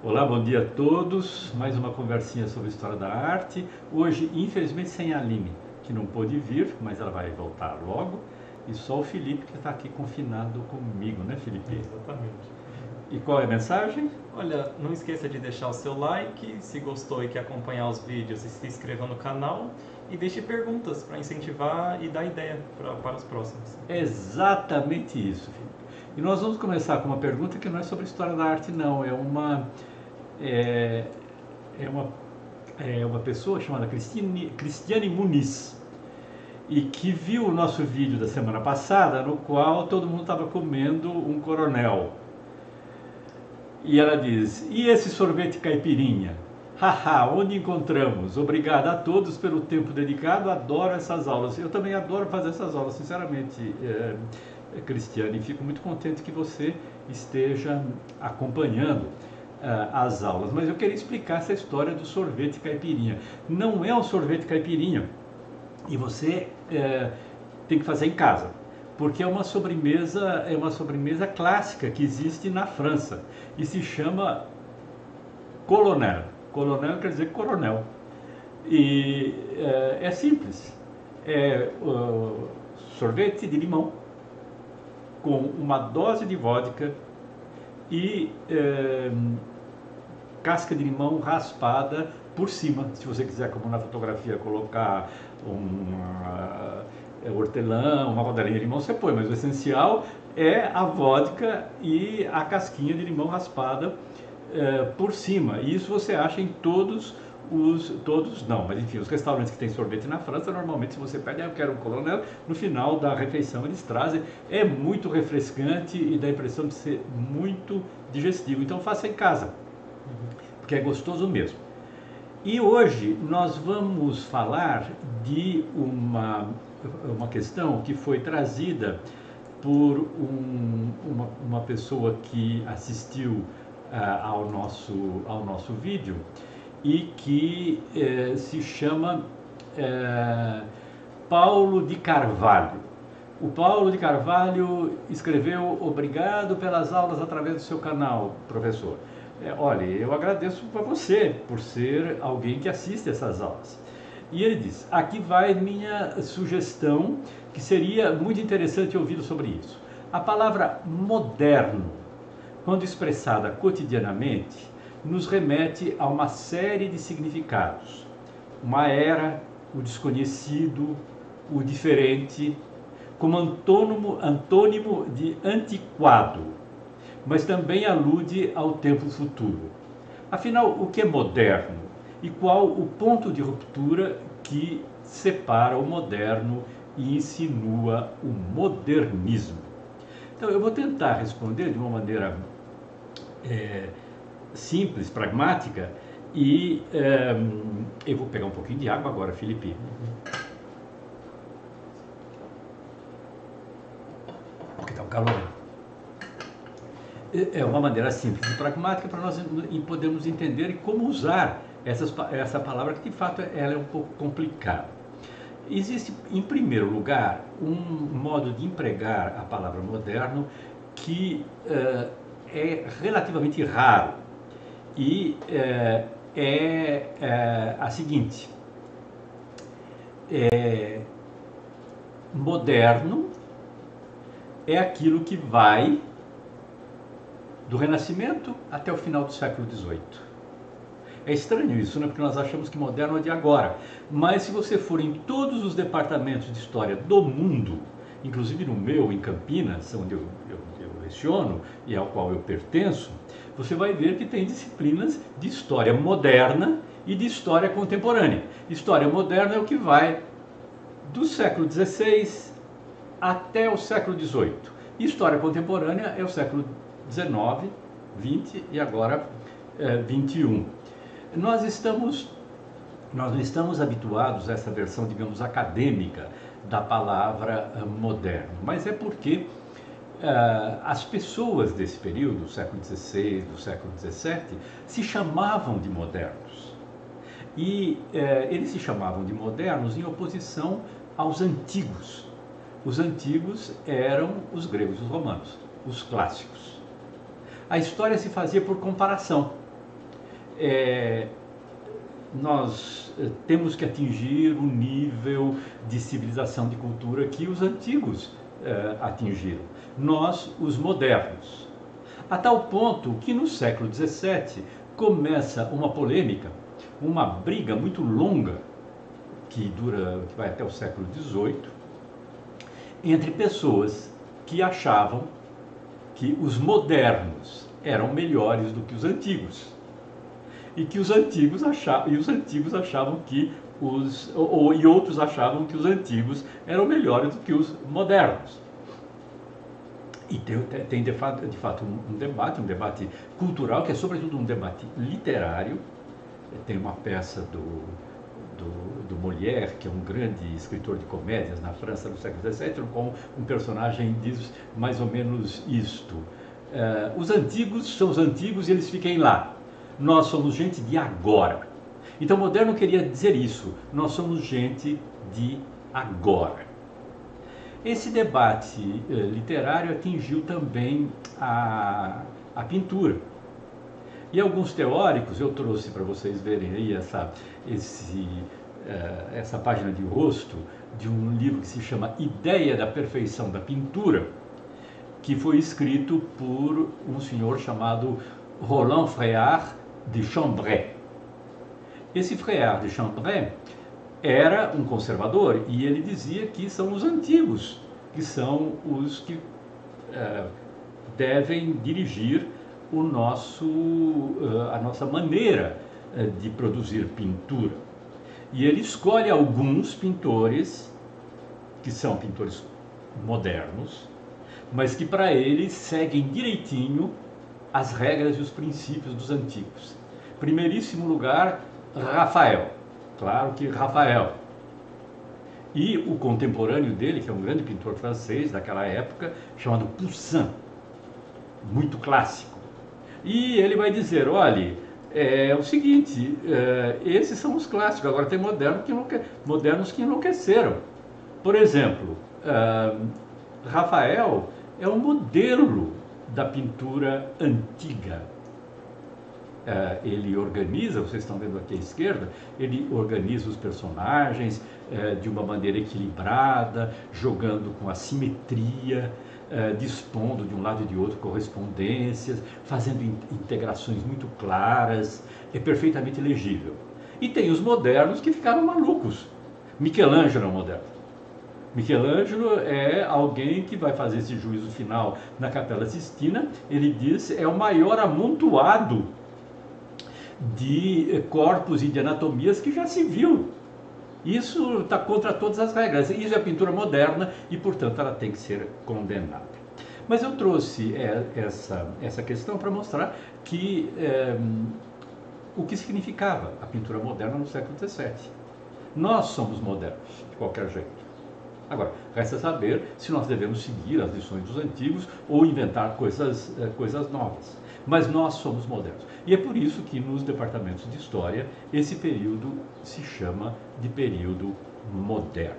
Olá, bom dia a todos. Mais uma conversinha sobre história da arte. Hoje, infelizmente, sem a Aline, que não pôde vir, mas ela vai voltar logo. E só o Felipe, que está aqui confinado comigo, né, Felipe? Exatamente. E qual é a mensagem? Olha, não esqueça de deixar o seu like, se gostou e quer acompanhar os vídeos, e se inscreva no canal e deixe perguntas para incentivar e dar ideia para os próximos. É exatamente isso, Felipe. E nós vamos começar com uma pergunta que não é sobre história da arte, não. É, é uma, é uma pessoa chamada Cristiane Muniz, e que viu o nosso vídeo da semana passada, no qual todo mundo estava comendo um coronel. E ela diz: e esse sorvete caipirinha? Haha, onde encontramos? Obrigada a todos pelo tempo dedicado, adoro essas aulas. Eu também adoro fazer essas aulas, sinceramente, Cristiane, e fico muito contente que você esteja acompanhando as aulas. Mas eu queria explicar essa história do sorvete caipirinha. Não é um sorvete caipirinha, e você tem que fazer em casa, porque é uma sobremesa clássica que existe na França e se chama colonel. Colonel quer dizer coronel. E é simples. É sorvete de limão com uma dose de vodka e casca de limão raspada por cima. Se você quiser, como na fotografia, colocar hortelã, uma rodelinha de limão, você põe, mas o essencial é a vodka e a casquinha de limão raspada por cima. E isso você acha em todos não, mas enfim, os restaurantes que tem sorvete na França, normalmente se você pede, eu quero um coronel, no final da refeição eles trazem, é muito refrescante e dá a impressão de ser muito digestivo. Então faça em casa, porque é gostoso mesmo. E hoje nós vamos falar de uma questão que foi trazida por uma pessoa que assistiu ao nosso vídeo e que se chama Paulo de Carvalho. O Paulo de Carvalho escreveu: obrigado pelas aulas através do seu canal, professor. Olha, eu agradeço a você por ser alguém que assiste essas aulas. E ele diz: aqui vai minha sugestão, que seria muito interessante ouvir sobre isso. A palavra moderno, quando expressada cotidianamente, nos remete a uma série de significados. Uma era, o desconhecido, o diferente, como antônimo de antiquado, mas também alude ao tempo futuro. Afinal, o que é moderno? E qual o ponto de ruptura que separa o moderno e insinua o modernismo? Então, eu vou tentar responder de uma maneira simples, pragmática, e eu vou pegar um pouquinho de água agora, Felipe. Porque está um calor. É uma maneira simples e pragmática para nós podermos entender como usar essa palavra, que de fato ela é um pouco complicada. Existe, em primeiro lugar, um modo de empregar a palavra moderno que é relativamente raro, e a seguinte: moderno é aquilo que vai do Renascimento até o final do século XVIII. É estranho isso, né? Porque nós achamos que moderno é de agora. Mas se você for em todos os departamentos de história do mundo, inclusive no meu, em Campinas, onde eu leciono e ao qual eu pertenço, você vai ver que tem disciplinas de história moderna e de história contemporânea. História moderna é o que vai do século XVI até o século XVIII. História contemporânea é o século XIX, XX e agora XXI. Nós não estamos habituados a essa versão, digamos, acadêmica da palavra moderno, mas é porque as pessoas desse período, do século XVI, do século XVII, se chamavam de modernos. E eles se chamavam de modernos em oposição aos antigos. Os antigos eram os gregos e os romanos, os clássicos. A história se fazia por comparação. nós temos que atingir o nível de civilização, de cultura que os antigos atingiram. Nós, os modernos. A tal ponto que no século XVII começa uma polêmica, uma briga muito longa, que vai até o século XVIII, entre pessoas que achavam que os modernos eram melhores do que os antigos. E que os antigos achavam que e outros achavam que os antigos eram melhores do que os modernos. E tem de fato um debate cultural, que é sobretudo um debate literário. Tem uma peça do Molière, que é um grande escritor de comédias na França do século XVII, com um personagem diz mais ou menos isto: os antigos são os antigos e eles fiquem lá. Nós somos gente de agora. Então, o moderno queria dizer isso: nós somos gente de agora. Esse debate literário atingiu também a pintura. E alguns teóricos, eu trouxe para vocês verem aí essa página de rosto de um livro que se chama Ideia da Perfeição da Pintura, que foi escrito por um senhor chamado Roland Freyard de Chambray. Esse Freyard de Chambray era um conservador e ele dizia que são os antigos que são os que devem dirigir a nossa maneira de produzir pintura. E ele escolhe alguns pintores que são pintores modernos, mas que para ele seguem direitinho as regras e os princípios dos antigos. Primeiríssimo lugar, Rafael. Claro que Rafael. E o contemporâneo dele, que é um grande pintor francês daquela época, chamado Poussin, muito clássico. E ele vai dizer, olha, é o seguinte, esses são os clássicos, agora tem modernos que enlouqueceram. Por exemplo, Rafael é um modelo da pintura antiga. Ele organiza, vocês estão vendo aqui à esquerda, ele organiza os personagens de uma maneira equilibrada, jogando com assimetria, dispondo de um lado e de outro correspondências, fazendo integrações muito claras, é perfeitamente legível. E tem os modernos que ficaram malucos. Michelangelo é um moderno. Michelangelo é alguém que vai fazer esse juízo final na Capela Sistina. Ele diz é o maior amontoado de corpos e de anatomias que já se viu. Isso está contra todas as regras. Isso é a pintura moderna e, portanto, ela tem que ser condenada. Mas eu trouxe essa questão para mostrar que o que significava a pintura moderna no século XVII. Nós somos modernos, de qualquer jeito. Agora, resta saber se nós devemos seguir as lições dos antigos ou inventar coisas novas. Mas nós somos modernos. E é por isso que nos departamentos de história esse período se chama de período moderno.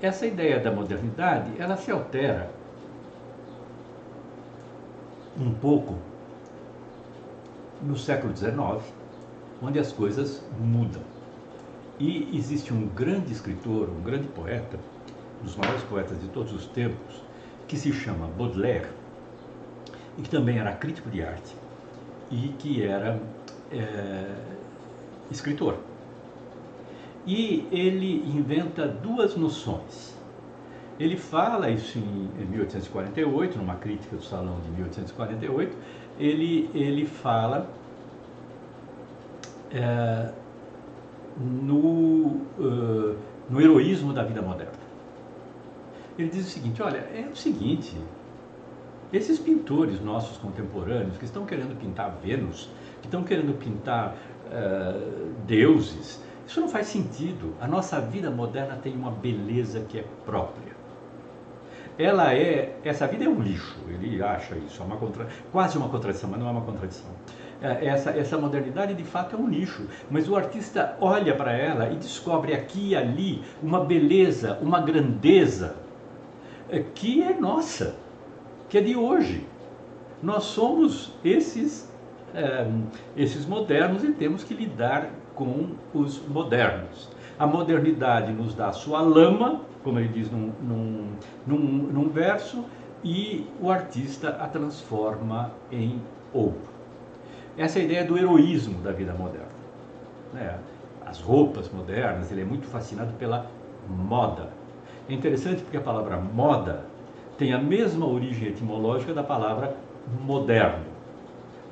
Essa ideia da modernidade, ela se altera um pouco no século XIX, onde as coisas mudam. E existe um grande escritor, um grande poeta, um dos maiores poetas de todos os tempos, que se chama Baudelaire, e que também era crítico de arte, e que era escritor. E ele inventa duas noções. Ele fala isso em 1848, numa crítica do Salão de 1848, ele fala no heroísmo da vida moderna. Ele diz o seguinte, olha, esses pintores nossos contemporâneos que estão querendo pintar Vênus, que estão querendo pintar deuses, isso não faz sentido. A nossa vida moderna tem uma beleza que é própria. Essa vida é um lixo, ele acha isso, quase uma contradição, mas não é uma contradição. Essa modernidade de fato é um lixo, mas o artista olha para ela e descobre aqui e ali uma beleza, uma grandeza que é nossa, que é de hoje. Nós somos esses esses modernos e temos que lidar com os modernos. A modernidade nos dá a sua lama, como ele diz num verso, e o artista a transforma em ouro. Essa é a ideia do heroísmo da vida moderna. As roupas modernas, ele é muito fascinado pela moda. É interessante porque a palavra moda tem a mesma origem etimológica da palavra moderno.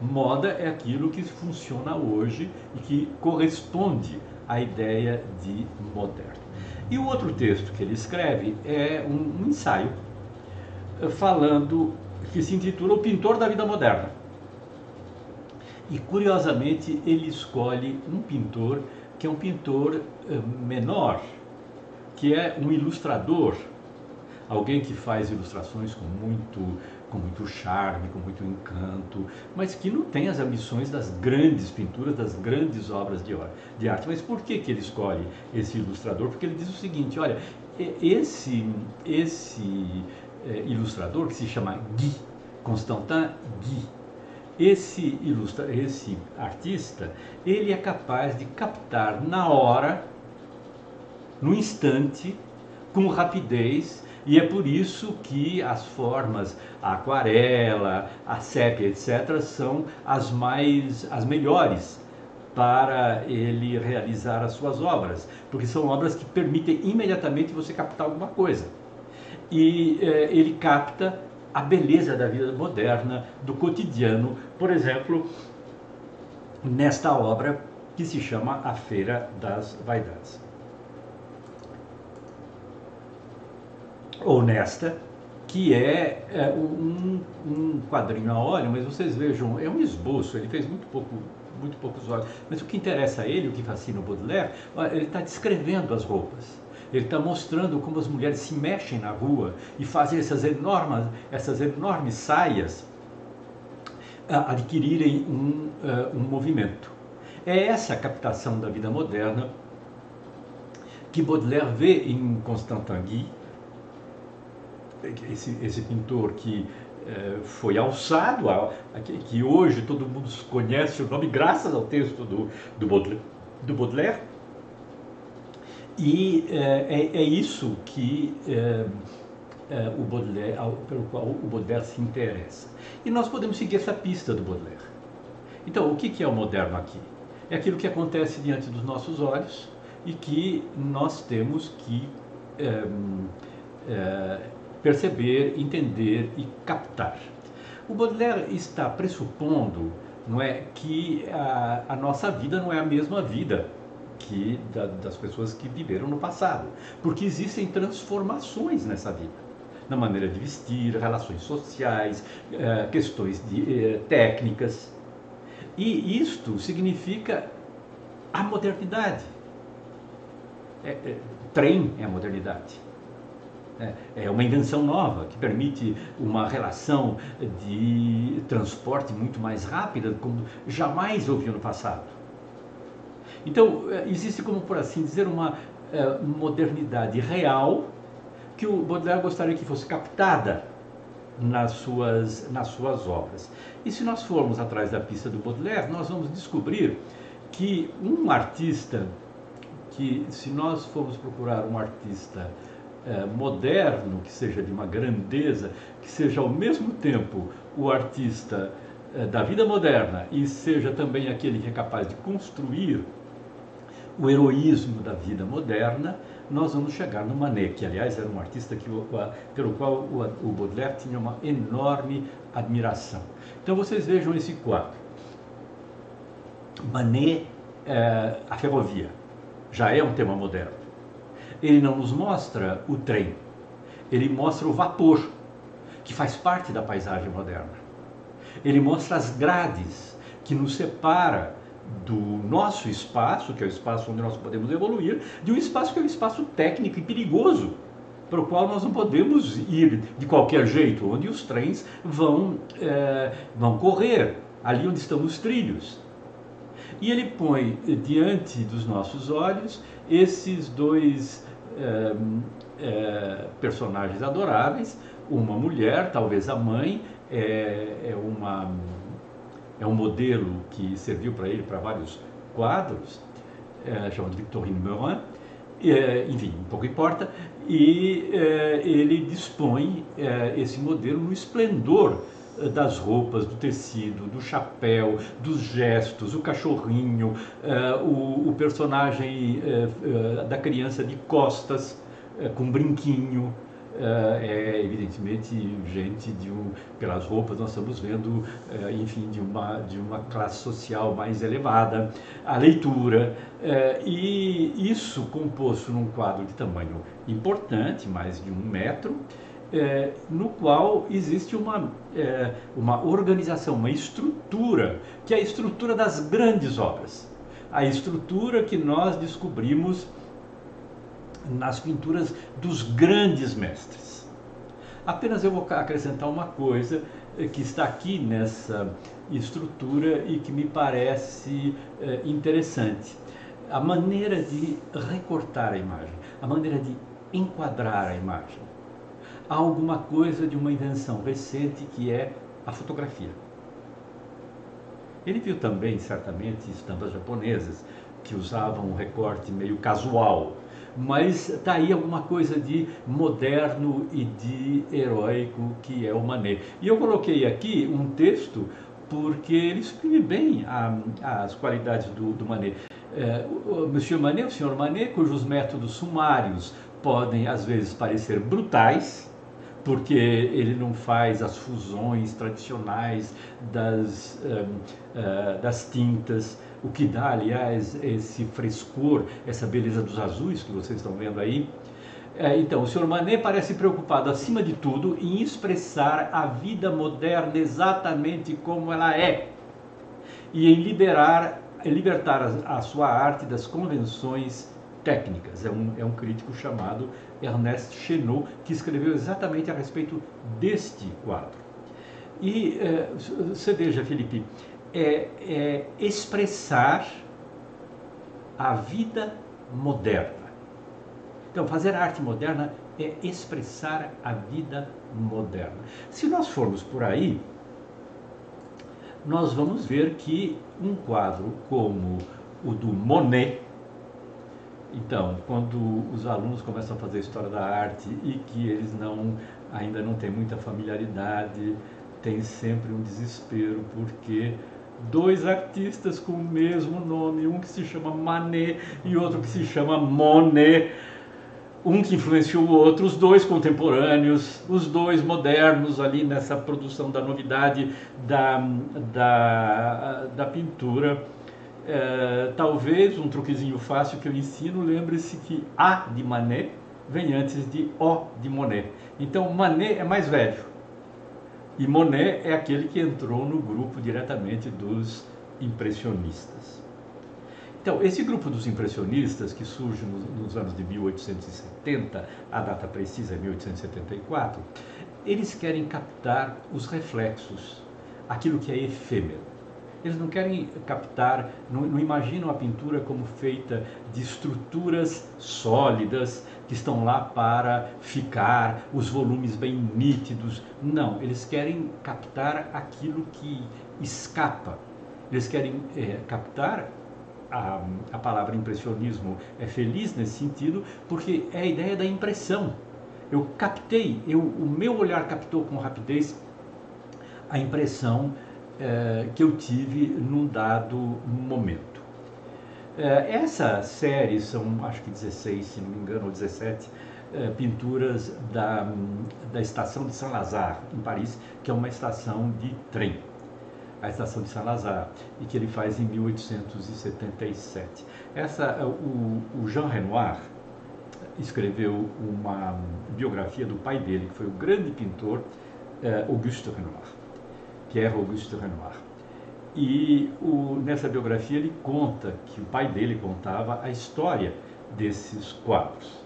Moda é aquilo que funciona hoje e que corresponde à ideia de moderno. E o outro texto que ele escreve é um ensaio falando, que se intitula O Pintor da Vida Moderna. E curiosamente ele escolhe um pintor que é um pintor menor, que é um ilustrador, alguém que faz ilustrações com muito charme, com muito encanto, mas que não tem as ambições das grandes pinturas, das grandes obras de arte. Mas por que ele escolhe esse ilustrador? Porque ele diz o seguinte, olha, esse ilustrador, que se chama Guy, Constantin Guy, esse artista, ele é capaz de captar na hora, no instante, com rapidez, e é por isso que as formas, a aquarela, a sépia, etc., são as melhores para ele realizar as suas obras, porque são obras que permitem imediatamente você captar alguma coisa. E ele capta a beleza da vida moderna, do cotidiano, por exemplo, nesta obra que se chama A Feira das Vaidades. Ou nesta, que é um quadrinho a óleo, mas vocês vejam, é um esboço, ele fez muito poucos olhos, mas o que interessa a ele, o que fascina o Baudelaire, ele está descrevendo as roupas. Ele está mostrando como as mulheres se mexem na rua e fazem essas enormes saias adquirirem um movimento. É essa a captação da vida moderna que Baudelaire vê em Constantin Guy, esse pintor que foi alçado, que hoje todo mundo conhece o nome graças ao texto do Baudelaire. E é isso que o Baudelaire, pelo qual o Baudelaire se interessa. E nós podemos seguir essa pista do Baudelaire. Então, o que é o moderno aqui? É aquilo que acontece diante dos nossos olhos e que nós temos que perceber, entender e captar. O Baudelaire está pressupondo, não é, que a nossa vida não é a mesma vida das pessoas que viveram no passado, porque existem transformações nessa vida, na maneira de vestir, relações sociais, questões técnicas, e isto significa a modernidade. Trem é a modernidade. É uma invenção nova que permite uma relação de transporte muito mais rápida, como jamais houve no passado. Então, existe, como por assim dizer, uma modernidade real que o Baudelaire gostaria que fosse captada nas suas obras. E se nós formos atrás da pista do Baudelaire, nós vamos descobrir que um artista, que se nós formos procurar um artista moderno, que seja de uma grandeza, que seja ao mesmo tempo o artista da vida moderna e seja também aquele que é capaz de construir o heroísmo da vida moderna, nós vamos chegar no Manet, que aliás era um artista pelo qual o Baudelaire tinha uma enorme admiração. Então vocês vejam esse quadro. Manet, a ferrovia, já é um tema moderno. Ele não nos mostra o trem, ele mostra o vapor, que faz parte da paisagem moderna. Ele mostra as grades que nos separa do nosso espaço, que é o espaço onde nós podemos evoluir, de um espaço que é um espaço técnico e perigoso, para o qual nós não podemos ir de qualquer jeito, onde os trens vão correr, ali onde estão os trilhos. E ele põe diante dos nossos olhos esses dois personagens adoráveis, uma mulher, talvez a mãe, é um modelo que serviu para ele para vários quadros, chamado Victorine Meurent, enfim, pouco importa, e ele dispõe esse modelo no esplendor das roupas, do tecido, do chapéu, dos gestos, o cachorrinho, o personagem da criança de costas, com brinquinho. Evidentemente gente pelas roupas nós estamos vendo, enfim, de uma classe social mais elevada, a leitura, e isso composto num quadro de tamanho importante, mais de 1 metro, no qual existe uma organização, uma estrutura, que é a estrutura das grandes obras, a estrutura que nós descobrimos nas pinturas dos grandes mestres. Apenas eu vou acrescentar uma coisa que está aqui nessa estrutura e que me parece interessante. A maneira de recortar a imagem, a maneira de enquadrar a imagem. Há alguma coisa de uma invenção recente que é a fotografia. Ele viu também, certamente, estampas japonesas que usavam um recorte meio casual, mas está aí alguma coisa de moderno e de heróico que é o Manet. E eu coloquei aqui um texto porque ele exprime bem as qualidades do Manet. O Monsieur Manet, o Sr. Manet, cujos métodos sumários podem às vezes parecer brutais, porque ele não faz as fusões tradicionais das tintas, o que dá, aliás, esse frescor, essa beleza dos azuis que vocês estão vendo aí. Então, o Sr. Manet parece preocupado, acima de tudo, em expressar a vida moderna exatamente como ela é e em libertar a sua arte das convenções técnicas. É um crítico chamado Ernest Chenot, que escreveu exatamente a respeito deste quadro. E você veja, Felipe, expressar a vida moderna. Então, fazer arte moderna é expressar a vida moderna. Se nós formos por aí, nós vamos ver que um quadro como o do Monet, então, quando os alunos começam a fazer história da arte e que eles ainda não têm muita familiaridade, tem sempre um desespero, porque 2 artistas com o mesmo nome, um que se chama Manet e outro que se chama Monet, um que influenciou o outro, os 2 contemporâneos, os 2 modernos ali nessa produção da novidade da pintura. Talvez um truquezinho fácil que eu ensino, lembre-se que A de Manet vem antes de O de Monet. Então Manet é mais velho e Monet é aquele que entrou no grupo diretamente dos impressionistas. Então, esse grupo dos impressionistas, que surge nos anos de 1870, a data precisa é 1874, eles querem captar os reflexos, aquilo que é efêmero. Eles não querem captar, não imaginam a pintura como feita de estruturas sólidas que estão lá para ficar, os volumes bem nítidos. Não, eles querem captar aquilo que escapa. Eles querem captar, a palavra impressionismo é feliz nesse sentido, porque é a ideia da impressão. Eu captei, o meu olhar captou com rapidez a impressão que eu tive num dado momento. Essa série são, acho que 16, se não me engano, ou 17 pinturas da estação de Saint-Lazare, em Paris, que é uma estação de trem, a estação de Saint-Lazare, e que ele faz em 1877. O Jean Renoir escreveu uma biografia do pai dele, que foi o grande pintor Auguste Renoir, Pierre Auguste Renoir. E nessa biografia ele conta que o pai dele contava a história desses quadros.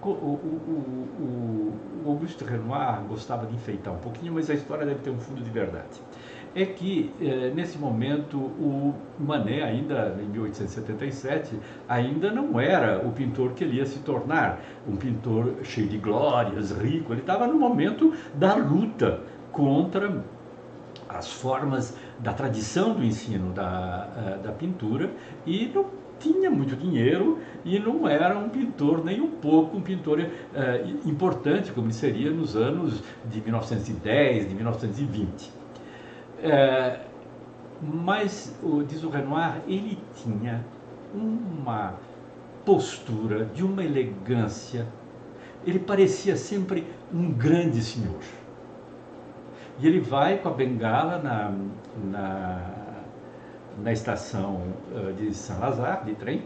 O Auguste Renoir gostava de enfeitar um pouquinho, mas a história deve ter um fundo de verdade. É que, nesse momento, o Manet, ainda em 1877, ainda não era o pintor que ele ia se tornar, um pintor cheio de glórias, rico. Ele estava no momento da luta contra as formas da tradição do ensino da pintura, e não tinha muito dinheiro e não era um pintor nem um pouco um pintor importante como ele seria nos anos de 1910, de 1920. Mas, diz o Renoir, ele tinha uma postura de uma elegância, ele parecia sempre um grande senhor. E ele vai com a bengala na estação de Saint-Lazare, de trem,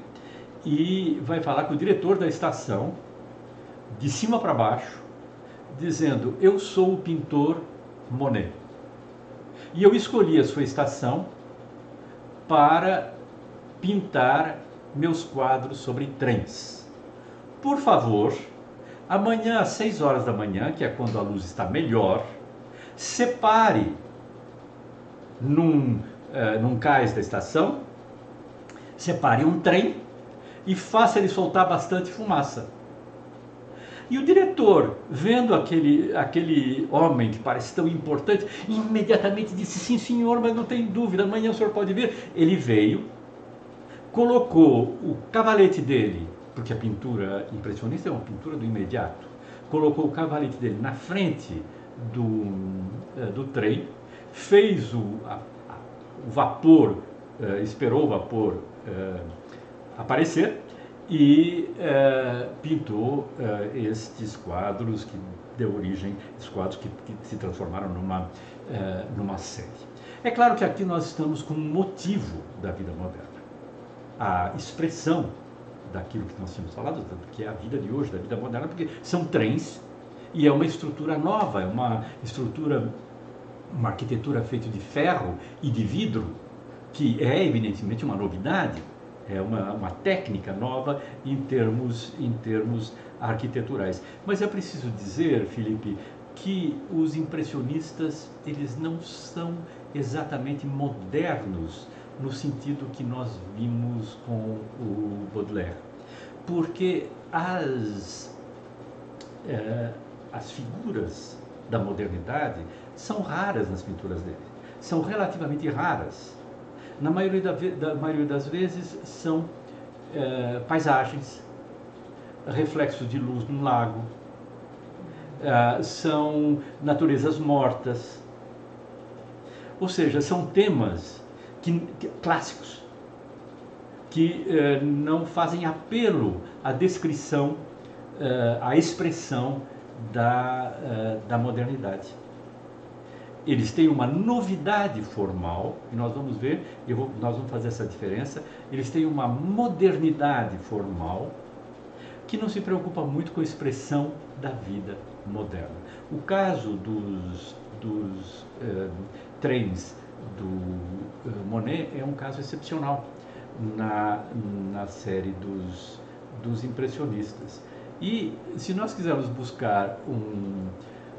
e vai falar com o diretor da estação, de cima para baixo, dizendo: eu sou o pintor Monet. E eu escolhi a sua estação para pintar meus quadros sobre trens. Por favor, amanhã às 6 horas da manhã, que é quando a luz está melhor, separe num cais da estação, separe um trem e faça ele soltar bastante fumaça. E o diretor, vendo aquele homem que parece tão importante, imediatamente disse: sim senhor, mas não tem dúvida, amanhã o senhor pode vir. Ele veio, colocou o cavalete dele, porque a pintura impressionista é uma pintura do imediato, colocou o cavalete dele na frente do trem, fez o vapor, esperou o vapor aparecer e pintou estes quadros que deu origem, esses quadros que se transformaram numa série. É claro que aqui nós estamos com um motivo da vida moderna, a expressão daquilo que nós tínhamos falado, que é a vida de hoje, da vida moderna, porque são trens e é uma estrutura nova, é uma arquitetura feita de ferro e de vidro, que é evidentemente uma novidade, é uma técnica nova em termos arquiteturais. Mas é preciso dizer, Felipe, que os impressionistas, eles não são exatamente modernos no sentido que nós vimos com o Baudelaire, porque as figuras da modernidade são raras nas pinturas dele, são relativamente raras. Na maioria das vezes são paisagens, reflexos de luz num lago, são naturezas mortas, ou seja, são temas clássicos, que não fazem apelo à descrição, à expressão da modernidade. Eles têm uma novidade formal, e nós vamos ver, nós vamos fazer essa diferença. Eles têm uma modernidade formal que não se preocupa muito com a expressão da vida moderna. O caso dos trens do Monet é um caso excepcional na série dos impressionistas. E se nós quisermos buscar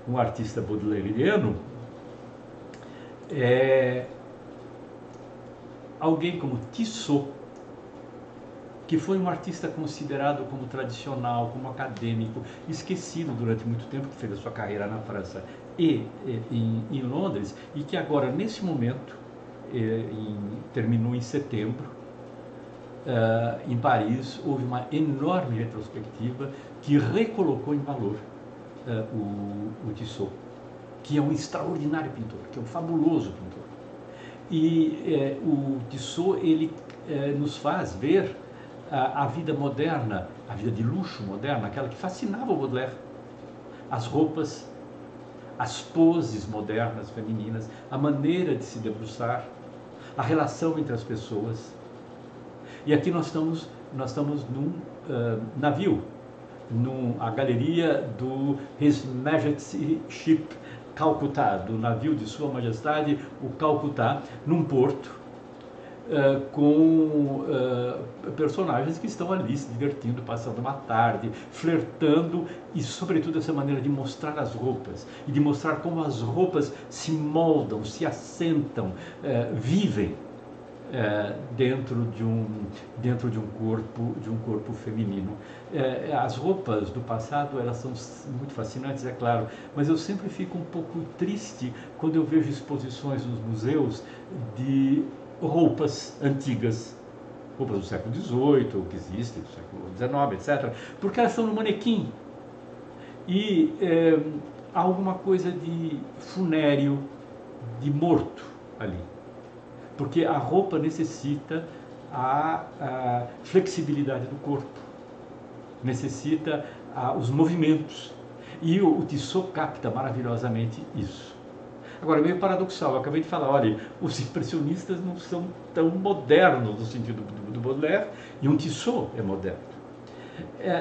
um artista baudelairiano, alguém como Tissot, que foi um artista considerado como tradicional, como acadêmico, esquecido durante muito tempo, que fez a sua carreira na França e em Londres, e que agora, nesse momento, terminou em setembro, em Paris, houve uma enorme retrospectiva que recolocou em valor o Tissot, que é um extraordinário pintor, que é um fabuloso pintor. E o Tissot, ele nos faz ver a vida moderna, a vida de luxo moderna, aquela que fascinava o Baudelaire. As roupas, as poses modernas, femininas, a maneira de se debruçar, a relação entre as pessoas. E aqui nós estamos num navio, a galeria do His Majesty's Ship Calcutta, do navio de Sua Majestade, o Calcutta, num porto, com personagens que estão ali se divertindo, passando uma tarde, flertando, e sobretudo essa maneira de mostrar as roupas, e de mostrar como as roupas se moldam, se assentam, vivem dentro de um corpo feminino. As roupas do passado, elas são muito fascinantes, é claro, mas eu sempre fico um pouco triste quando eu vejo exposições nos museus de roupas antigas, roupas do século XVIII, ou que existem, do século XIX, etc., porque elas estão no manequim. E há alguma coisa de funéreo, de morto ali. Porque a roupa necessita a flexibilidade do corpo, necessita os movimentos. E o Tissot capta maravilhosamente isso. Agora, é meio paradoxal, eu acabei de falar, olha, os impressionistas não são tão modernos no sentido do Baudelaire, e um Tissot é moderno.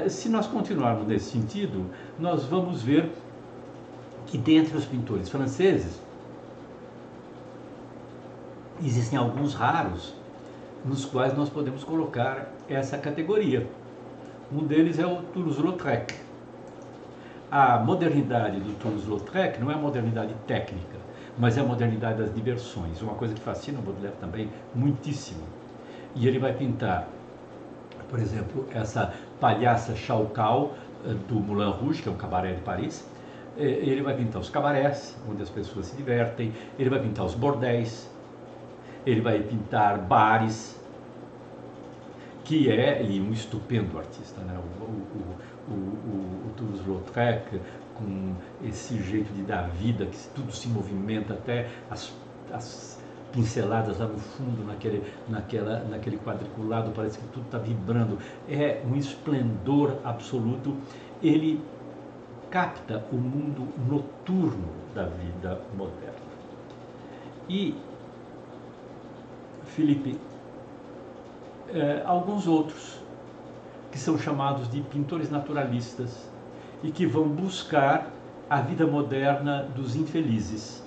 Se nós continuarmos nesse sentido, nós vamos ver que dentre os pintores franceses, existem alguns raros nos quais nós podemos colocar essa categoria. Um deles é o Toulouse-Lautrec. A modernidade do Toulouse-Lautrec não é a modernidade técnica, mas é a modernidade das diversões, uma coisa que fascina o Baudelaire também muitíssimo. E ele vai pintar, por exemplo, essa palhaça Chaucau do Moulin Rouge, que é um cabaré de Paris. Ele vai pintar os cabarés, onde as pessoas se divertem, ele vai pintar os bordéis, ele vai pintar bares, que é um estupendo artista, né? O Toulouse-Lautrec, com esse jeito de dar vida, que tudo se movimenta, até as pinceladas lá no fundo, naquele quadriculado, parece que tudo está vibrando, é um esplendor absoluto. Ele capta o mundo noturno da vida moderna. E Felipe, alguns outros que são chamados de pintores naturalistas e que vão buscar a vida moderna dos infelizes,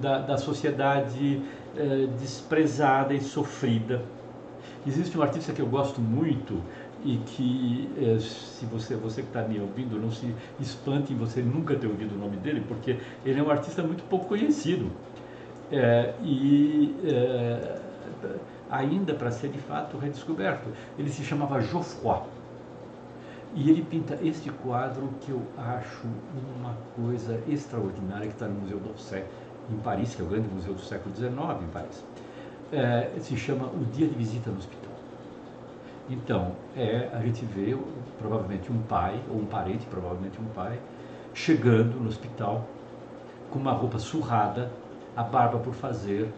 da sociedade desprezada e sofrida. Existe um artista que eu gosto muito e que, se você que está me ouvindo, não se espante em você nunca ter ouvido o nome dele, porque ele é um artista muito pouco conhecido. Ainda para ser de fato redescoberto. Ele se chamava Geoffroy. E ele pinta este quadro que eu acho uma coisa extraordinária, que está no Museu d'Orsay, em Paris, que é o grande museu do século XIX em Paris. Se chama O Dia de Visita no Hospital. Então, a gente vê provavelmente um pai, ou um parente, provavelmente um pai, chegando no hospital com uma roupa surrada, a barba por fazer,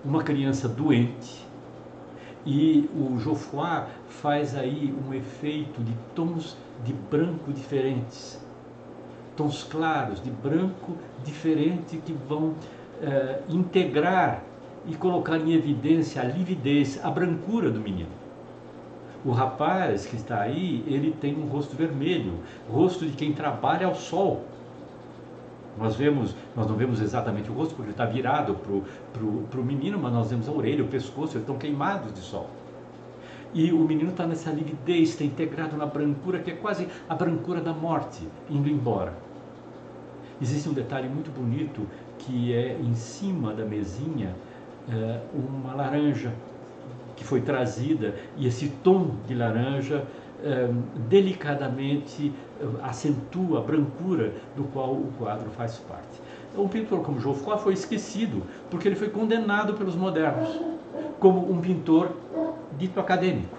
uma criança doente, e o Geoffroy faz aí um efeito de tons de branco diferentes, tons claros de branco diferente, que vão integrar e colocar em evidência a lividez, a brancura do menino. O rapaz que está aí, ele tem um rosto vermelho, rosto de quem trabalha ao sol. Nós não vemos exatamente o rosto, porque ele está virado para o menino, mas nós vemos a orelha, o pescoço, eles estão queimados de sol. E o menino está nessa lividez, está integrado na brancura, que é quase a brancura da morte, indo embora. Existe um detalhe muito bonito, que é em cima da mesinha, uma laranja que foi trazida, e esse tom de laranja delicadamente acentua a brancura do qual o quadro faz parte. Um pintor como Geoffroy foi esquecido, porque ele foi condenado pelos modernos como um pintor dito acadêmico.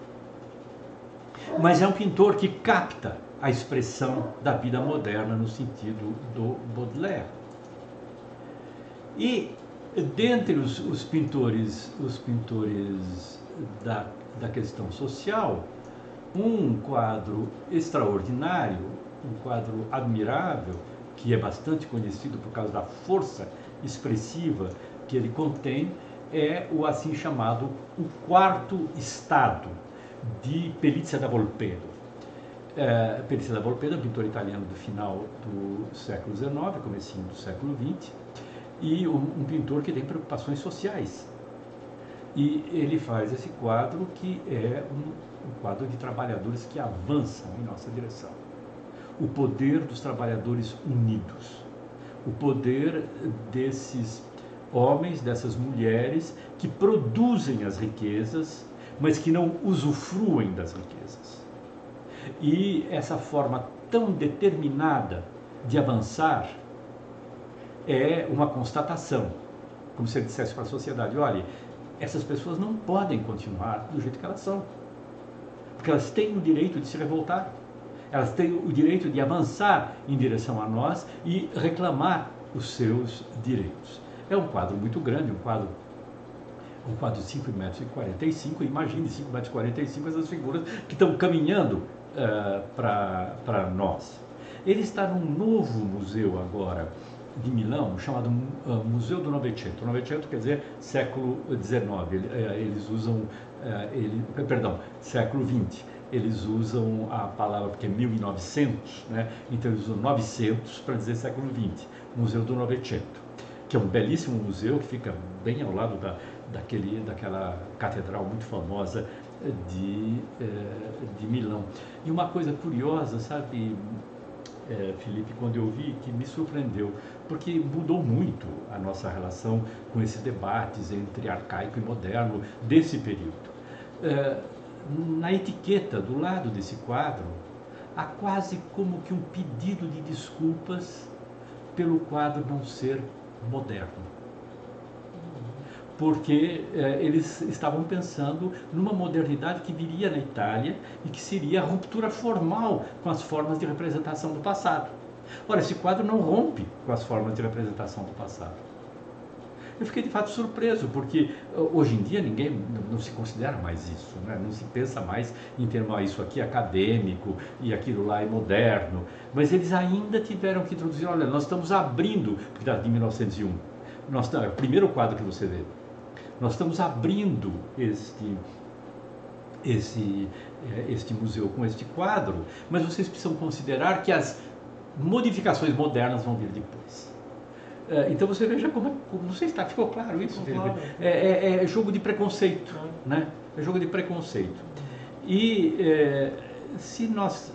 Mas é um pintor que capta a expressão da vida moderna no sentido do Baudelaire. E dentre os pintores da questão social, um quadro extraordinário, um quadro admirável, que é bastante conhecido por causa da força expressiva que ele contém, é o assim chamado O Quarto Estado, de Pelliccia da Volpedo. Pelliccia da Volpedo é um pintor italiano do final do século XIX, comecinho do século XX, e um pintor que tem preocupações sociais. E ele faz esse quadro, que é um quadro de trabalhadores que avançam em nossa direção. O poder dos trabalhadores unidos, o poder desses homens, dessas mulheres que produzem as riquezas, mas que não usufruem das riquezas. E essa forma tão determinada de avançar é uma constatação, como se ele dissesse para a sociedade: olha, essas pessoas não podem continuar do jeito que elas são, porque elas têm o direito de se revoltar, elas têm o direito de avançar em direção a nós e reclamar os seus direitos. É um quadro muito grande, um quadro de 5,45 metros, imagine 5,45 metros essas figuras que estão caminhando para nós. Ele está num novo museu agora de Milão, chamado Museu do Novecento. Novecento quer dizer século XIX, eles usam, século XX. Eles usam a palavra porque é 1900, né? Então eles usam 900 para dizer século XX, Museu do Novecento, que é um belíssimo museu que fica bem ao lado daquela catedral muito famosa de Milão. E uma coisa curiosa, sabe, Felipe, quando eu vi, que me surpreendeu, porque mudou muito a nossa relação com esses debates entre arcaico e moderno desse período. Na etiqueta do lado desse quadro, há quase como que um pedido de desculpas pelo quadro não ser moderno. Porque eles estavam pensando numa modernidade que viria na Itália e que seria a ruptura formal com as formas de representação do passado. Ora, esse quadro não rompe com as formas de representação do passado. Eu fiquei de fato surpreso, porque hoje em dia ninguém não se considera mais isso, né? Não se pensa mais em termos, isso aqui é acadêmico e aquilo lá é moderno, mas eles ainda tiveram que introduzir: olha, nós estamos abrindo, porque de 1901, é o primeiro quadro que você vê, nós estamos abrindo este museu com este quadro, mas vocês precisam considerar que as modificações modernas vão vir depois. Então você veja como não sei se ficou claro isso, claro. É jogo de preconceito, né? É jogo de preconceito. E se nós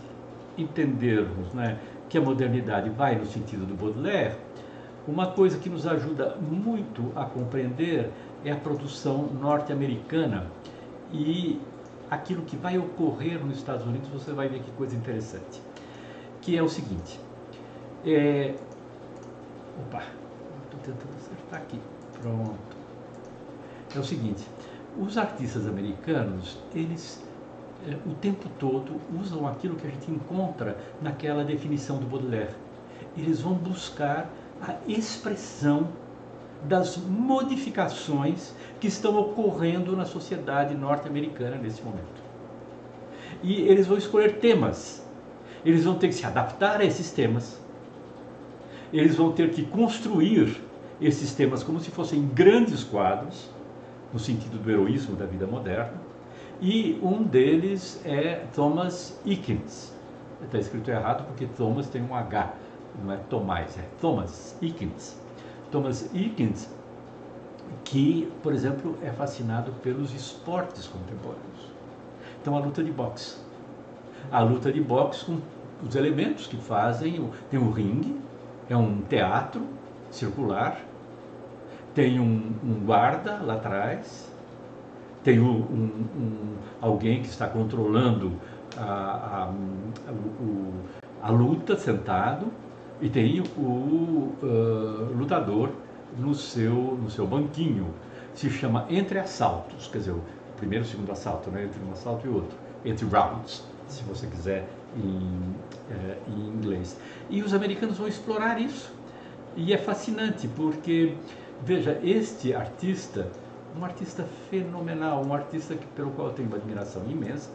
entendermos, né, que a modernidade vai no sentido do Baudelaire, uma coisa que nos ajuda muito a compreender é a produção norte-americana, e aquilo que vai ocorrer nos Estados Unidos, você vai ver que coisa interessante, que é o seguinte, estou tentando acertar aqui, pronto, é o seguinte: os artistas americanos, eles o tempo todo usam aquilo que a gente encontra naquela definição do Baudelaire. Eles vão buscar a expressão das modificações que estão ocorrendo na sociedade norte-americana nesse momento. E eles vão escolher temas, eles vão ter que se adaptar a esses temas, eles vão ter que construir esses temas como se fossem grandes quadros, no sentido do heroísmo da vida moderna, e um deles é Thomas Eakins. Está escrito errado porque Thomas tem um H, não é Tomás, é Thomas Eakins. Thomas Eakins, que, por exemplo, é fascinado pelos esportes contemporâneos. Então, a luta de boxe. A luta de boxe com os elementos que fazem, tem um ringue, é um teatro circular, tem um guarda lá atrás, tem alguém que está controlando a luta sentado, e tem o lutador no seu banquinho. Se chama entre assaltos, quer dizer, o primeiro e o segundo assalto, né? Entre um assalto e outro, entre rounds, se você quiser em inglês. E os americanos vão explorar isso, e é fascinante porque, veja, este artista, um artista fenomenal, um artista pelo qual eu tenho uma admiração imensa,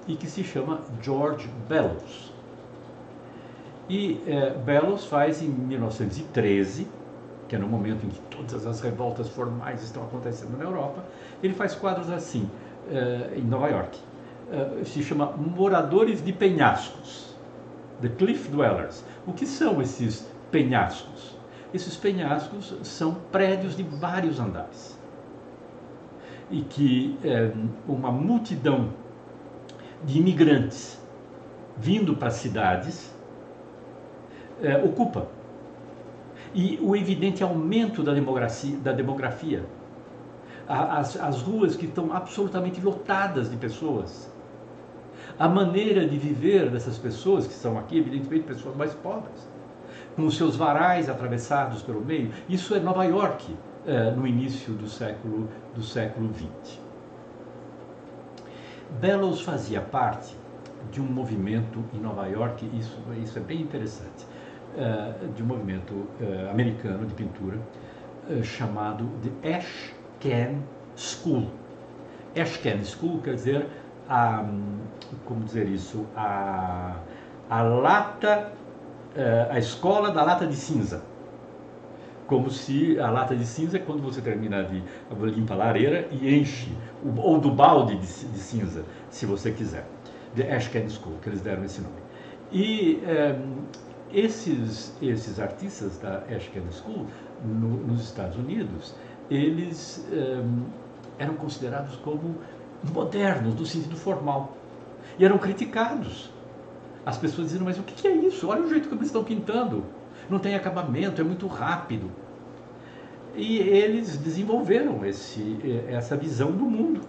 e que se chama George Bellows. E Bellows faz em 1913, que é no momento em que todas as revoltas formais estão acontecendo na Europa, ele faz quadros assim, em Nova York. Se chama Moradores de Penhascos, The Cliff Dwellers. O que são esses penhascos? Esses penhascos são prédios de vários andares, e que uma multidão de imigrantes vindo para as cidades ocupa. E o evidente aumento da demografia. As ruas que estão absolutamente lotadas de pessoas. A maneira de viver dessas pessoas, que são aqui, evidentemente, pessoas mais pobres, com os seus varais atravessados pelo meio. Isso é Nova York, no início do século XX. Bellows fazia parte de um movimento em Nova York, isso é bem interessante, de um movimento americano de pintura chamado The Ashcan School. Ashcan School quer dizer, como dizer isso, a escola da lata de cinza. Como se a lata de cinza é quando você termina de limpar a lareira e enche, ou do balde de cinza, se você quiser. The Ashcan School, que eles deram esse nome. E esses artistas da Ashcan School, nos Estados Unidos, eles eram considerados como modernos, no sentido formal. E eram criticados. As pessoas diziam, mas o que é isso? Olha o jeito como eles estão pintando. Não tem acabamento, é muito rápido. E eles desenvolveram essa visão do mundo.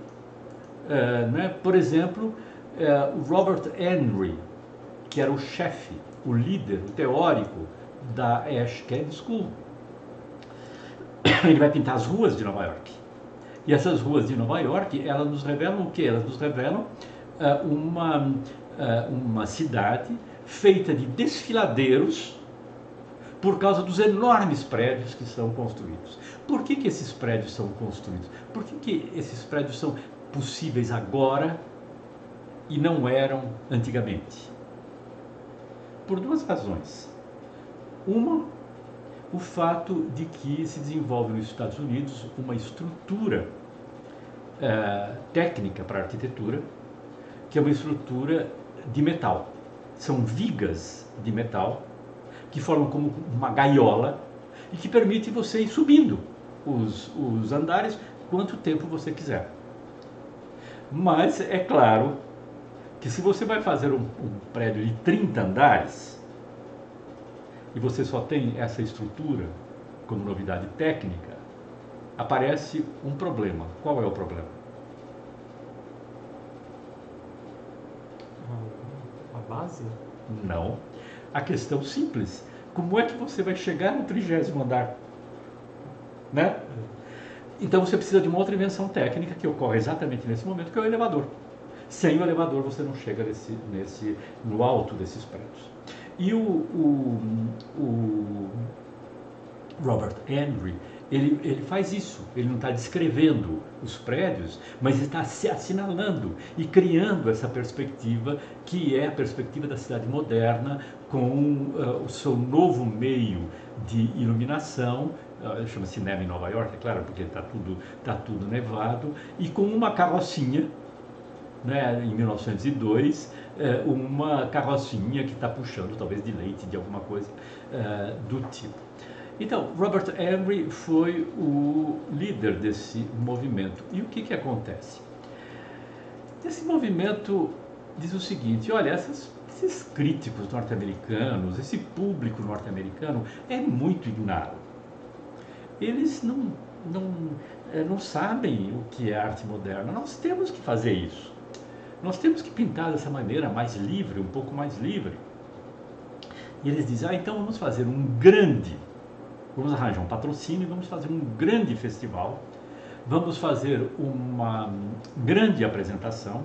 Né? Por exemplo, o Robert Henry, que era o chefe, o líder, o teórico da Ashcan School. Ele vai pintar as ruas de Nova York. E essas ruas de Nova York, elas nos revelam o quê? Elas nos revelam uma cidade feita de desfiladeiros por causa dos enormes prédios que são construídos. Por que esses prédios são construídos? Por que esses prédios são possíveis agora e não eram antigamente? Por duas razões. Uma, o fato de que se desenvolve nos Estados Unidos uma estrutura técnica para a arquitetura, que é uma estrutura de metal. São vigas de metal que formam como uma gaiola e que permite você ir subindo os andares quanto tempo você quiser. Mas é claro que se você vai fazer um prédio de 30 andares e você só tem essa estrutura como novidade técnica, aparece um problema. Qual é o problema? A base? Não. A questão simples. Como é que você vai chegar no 30º andar? Né? Então você precisa de uma outra invenção técnica que ocorre exatamente nesse momento, que é o elevador. Sem o elevador você não chega no alto desses prédios. E o Robert Henry, ele faz isso. Ele não está descrevendo os prédios, mas está se assinalando e criando essa perspectiva, que é a perspectiva da cidade moderna, com o seu novo meio de iluminação, chama-se cinema em Nova York, é claro, porque está tudo nevado, e com uma carrocinha, né, em 1902, uma carrocinha que está puxando, talvez de leite, de alguma coisa do tipo. Então, Robert Henry foi o líder desse movimento. E o que acontece? Esse movimento diz o seguinte, olha, esses críticos norte-americanos, esse público norte-americano é muito ignaro. Eles não sabem o que é arte moderna. Nós temos que fazer isso. Nós temos que pintar dessa maneira mais livre, um pouco mais livre. E eles dizem, então vamos fazer vamos arranjar um patrocínio, vamos fazer um grande festival, vamos fazer uma grande apresentação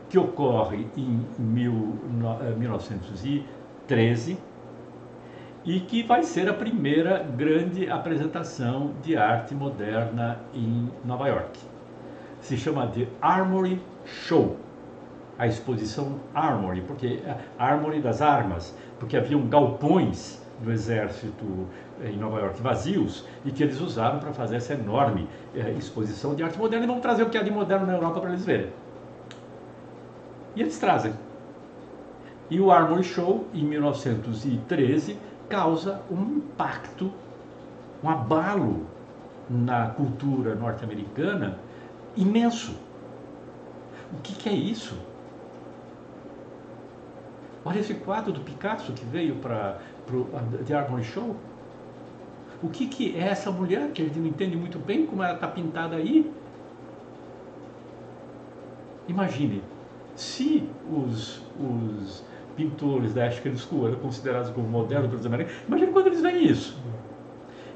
que ocorre em 1913 e que vai ser a primeira grande apresentação de arte moderna em Nova York. Se chama de Armory Show, a exposição Armory, porque Armory das armas, porque haviam galpões do exército em Nova York vazios e que eles usaram para fazer essa enorme exposição de arte moderna, e vamos trazer o que há de moderno na Europa para eles verem. E eles trazem. E o Armory Show, em 1913, causa um impacto, um abalo na cultura norte-americana imenso. O que é isso? Olha esse quadro do Picasso que veio para o The Armory Show. O que é essa mulher que a gente não entende muito bem como ela está pintada aí? Imagine, se os pintores da Ashcan School eram considerados como modernos pelos americanos, imagine quando eles veem isso.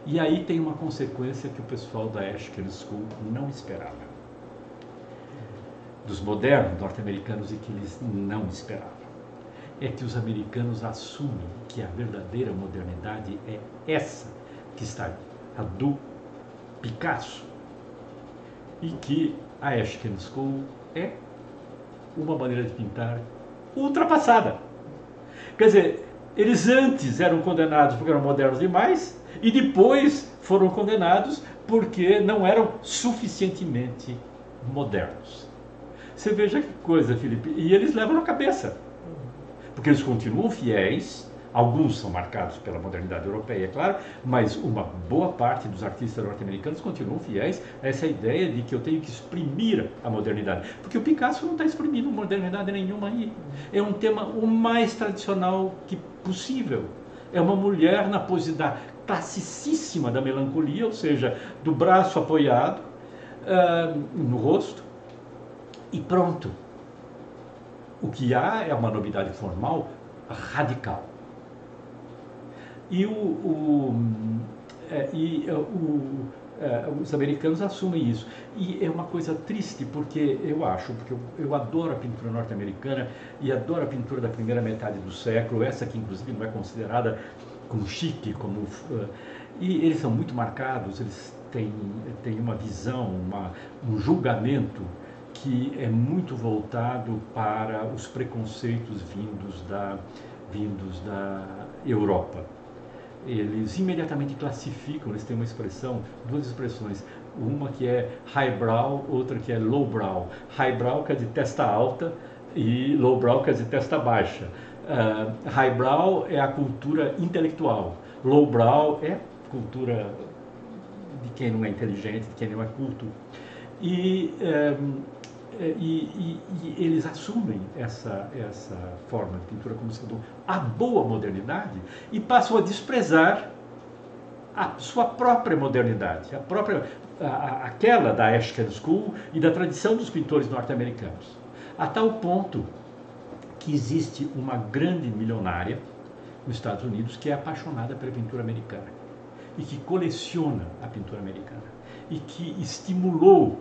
E aí tem uma consequência que o pessoal da Ashcan School não esperava. Dos modernos norte-americanos e que eles não esperavam. É que os americanos assumem que a verdadeira modernidade é essa que está aí, a do Picasso. E que a Ashcan School é uma maneira de pintar ultrapassada. Quer dizer, eles antes eram condenados porque eram modernos demais e depois foram condenados porque não eram suficientemente modernos. Você veja que coisa, Felipe, e eles levam na cabeça, porque eles continuam fiéis, alguns são marcados pela modernidade europeia, é claro, mas uma boa parte dos artistas norte-americanos continuam fiéis a essa ideia de que eu tenho que exprimir a modernidade, porque o Picasso não está exprimindo modernidade nenhuma aí, é um tema o mais tradicional que possível, é uma mulher na pose da classicíssima da melancolia, ou seja, do braço apoiado no rosto, e pronto. O que há é uma novidade formal radical. E os americanos assumem isso. E é uma coisa triste, porque eu adoro a pintura norte-americana e adoro a pintura da primeira metade do século, essa que inclusive não é considerada como chique, e eles são muito marcados, eles têm uma visão, um julgamento que é muito voltado para os preconceitos vindos da Europa. Eles imediatamente classificam, eles têm duas expressões, uma que é highbrow, outra que é lowbrow. Highbrow quer dizer testa alta e lowbrow quer dizer testa baixa. Highbrow é a cultura intelectual, lowbrow é cultura de quem não é inteligente, de quem não é culto. E eles assumem essa forma de pintura como sendo a boa modernidade e passam a desprezar a sua própria modernidade, aquela da Ashcan School e da tradição dos pintores norte-americanos. A tal ponto que existe uma grande milionária nos Estados Unidos que é apaixonada pela pintura americana e que coleciona a pintura americana e que estimulou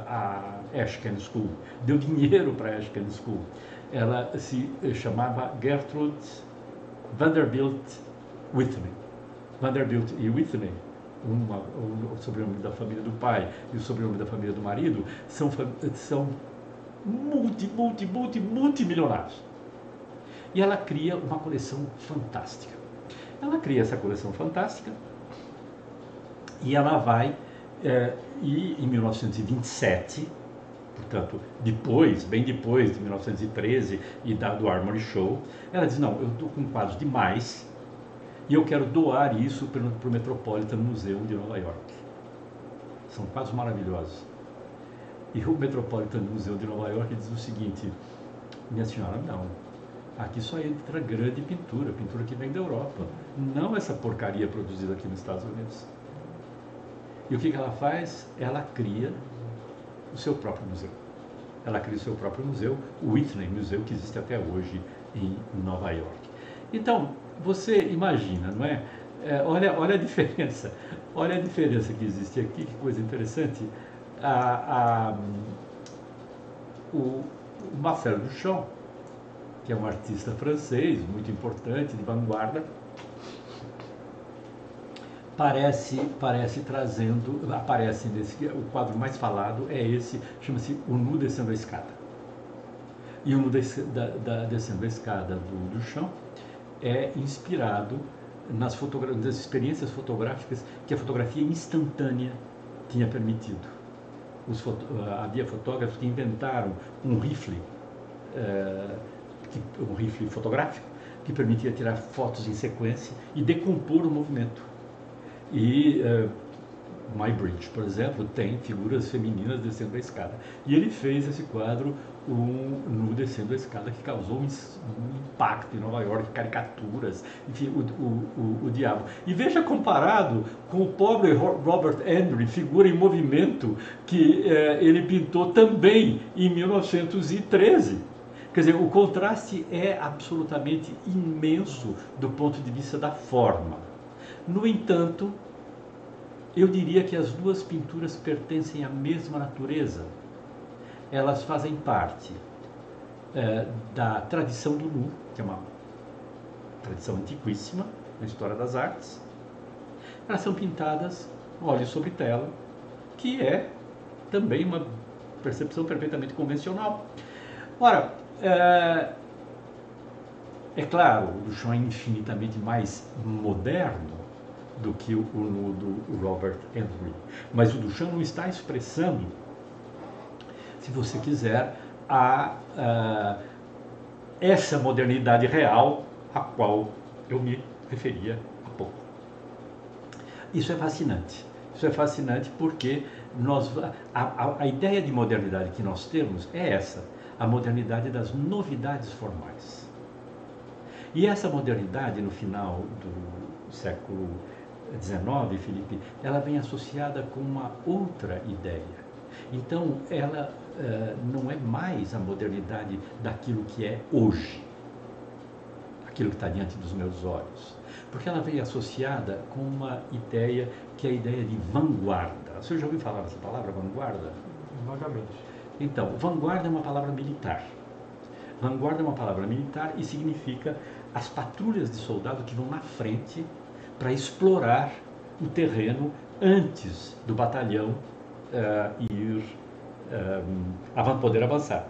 a Ashcan School, deu dinheiro para a Ashcan School. Ela se chamava Gertrude Vanderbilt Whitney. Vanderbilt e Whitney, o sobrenome da família do pai e o sobrenome da família do marido, são multimilionários. E ela cria uma coleção fantástica. Ela cria essa coleção fantástica e ela vai e em 1927, portanto, bem depois de 1913 e do Armory Show, ela diz, não, eu estou com quadros demais e eu quero doar isso para o Metropolitan Museum de Nova York. São quadros maravilhosos. E o Metropolitan Museum de Nova York diz o seguinte, minha senhora, não, aqui só entra grande pintura que vem da Europa, não essa porcaria produzida aqui nos Estados Unidos. E o que ela faz? Ela cria o seu próprio museu. Ela cria o seu próprio museu, o Whitney Museu, que existe até hoje em Nova York. Então, você imagina, não é? Olha a diferença. Olha a diferença que existe aqui, que coisa interessante. O Marcel Duchamp, que é um artista francês, muito importante, de vanguarda, aparece o quadro mais falado é esse, chama-se O Nu Descendo a Escada. E o Nu Descendo a Escada do Duchamp é inspirado nas experiências fotográficas que a fotografia instantânea tinha permitido. Havia fotógrafos que inventaram um rifle fotográfico que permitia tirar fotos em sequência e decompor o movimento. E My Bridge, por exemplo, tem figuras femininas descendo a escada. E ele fez esse quadro no Descendo a Escada, que causou um impacto em Nova York, caricaturas, enfim, o diabo. E veja comparado com o pobre Robert Henry, figura em movimento, que ele pintou também em 1913. Quer dizer, o contraste é absolutamente imenso do ponto de vista da forma. No entanto, eu diria que as duas pinturas pertencem à mesma natureza. Elas fazem parte da tradição do nu, que é uma tradição antiquíssima na história das artes. Elas são pintadas óleo sobre tela, que é também uma percepção perfeitamente convencional. Ora, é claro, o Duchamp é infinitamente mais moderno do que o nu do Robert Henry, mas o Duchamp não está expressando, se você quiser, essa modernidade real a qual eu me referia há pouco. Isso é fascinante. Isso é fascinante porque a ideia de modernidade que nós temos é essa, a modernidade das novidades formais. E essa modernidade, no final do século XIX, Felipe, ela vem associada com uma outra ideia. Então, ela não é mais a modernidade daquilo que é hoje, aquilo que está diante dos meus olhos, porque ela vem associada com uma ideia que é a ideia de vanguarda. Você já ouviu falar dessa palavra, vanguarda? Vagamente. Então, vanguarda é uma palavra militar. Vanguarda é uma palavra militar e significa as patrulhas de soldados que vão na frente para explorar o terreno antes do batalhão poder avançar.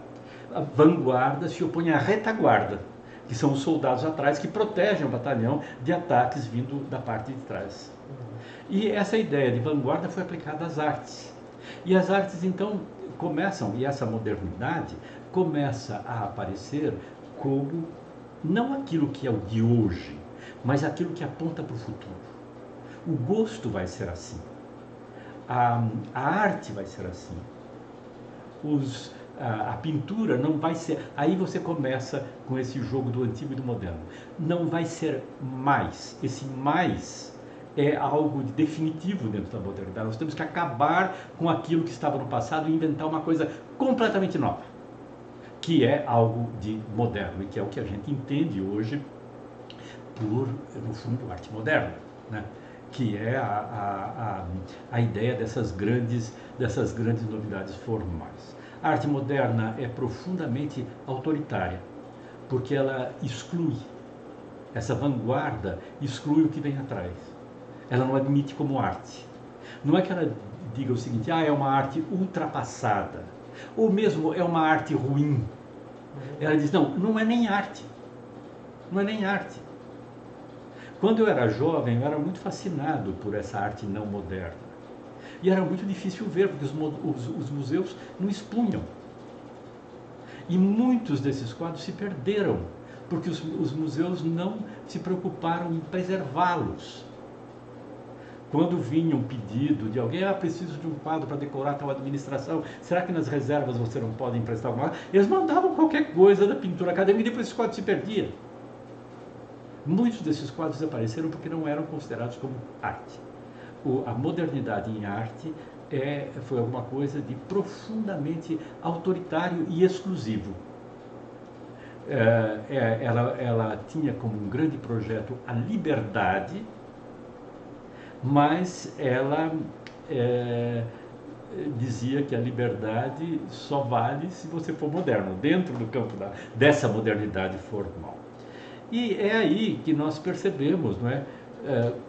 A vanguarda se opõe à retaguarda, que são os soldados atrás que protegem o batalhão de ataques vindo da parte de trás. E essa ideia de vanguarda foi aplicada às artes. E as artes então começam, e essa modernidade começa a aparecer como não aquilo que é o de hoje, mas aquilo que aponta para o futuro. O gosto vai ser assim, a arte vai ser assim, a pintura não vai ser... Aí você começa com esse jogo do antigo e do moderno. Não vai ser mais. Esse mais é algo de definitivo dentro da modernidade. Nós temos que acabar com aquilo que estava no passado e inventar uma coisa completamente nova, que é algo de moderno e que é o que a gente entende hoje por, no fundo, arte moderna, né? Que é a ideia dessas grandes novidades formais. A arte moderna é profundamente autoritária, porque ela exclui, essa vanguarda exclui o que vem atrás. Ela não admite como arte. Não é que ela diga o seguinte, é uma arte ultrapassada, ou mesmo é uma arte ruim. Ela diz, não é nem arte. Não é nem arte. Quando eu era jovem, eu era muito fascinado por essa arte não moderna. E era muito difícil ver, porque os museus não expunham. E muitos desses quadros se perderam, porque os museus não se preocuparam em preservá-los. Quando vinha um pedido de alguém, preciso de um quadro para decorar tal administração, será que nas reservas você não pode emprestar alguma coisa? Eles mandavam qualquer coisa da pintura acadêmica e depois esses quadros se perdiam. Muitos desses quadros desapareceram porque não eram considerados como arte. A modernidade em arte foi alguma coisa de profundamente autoritário e exclusivo. Ela tinha como um grande projeto a liberdade, mas ela dizia que a liberdade só vale se você for moderno, dentro do campo dessa modernidade formal. E é aí que nós percebemos, não é,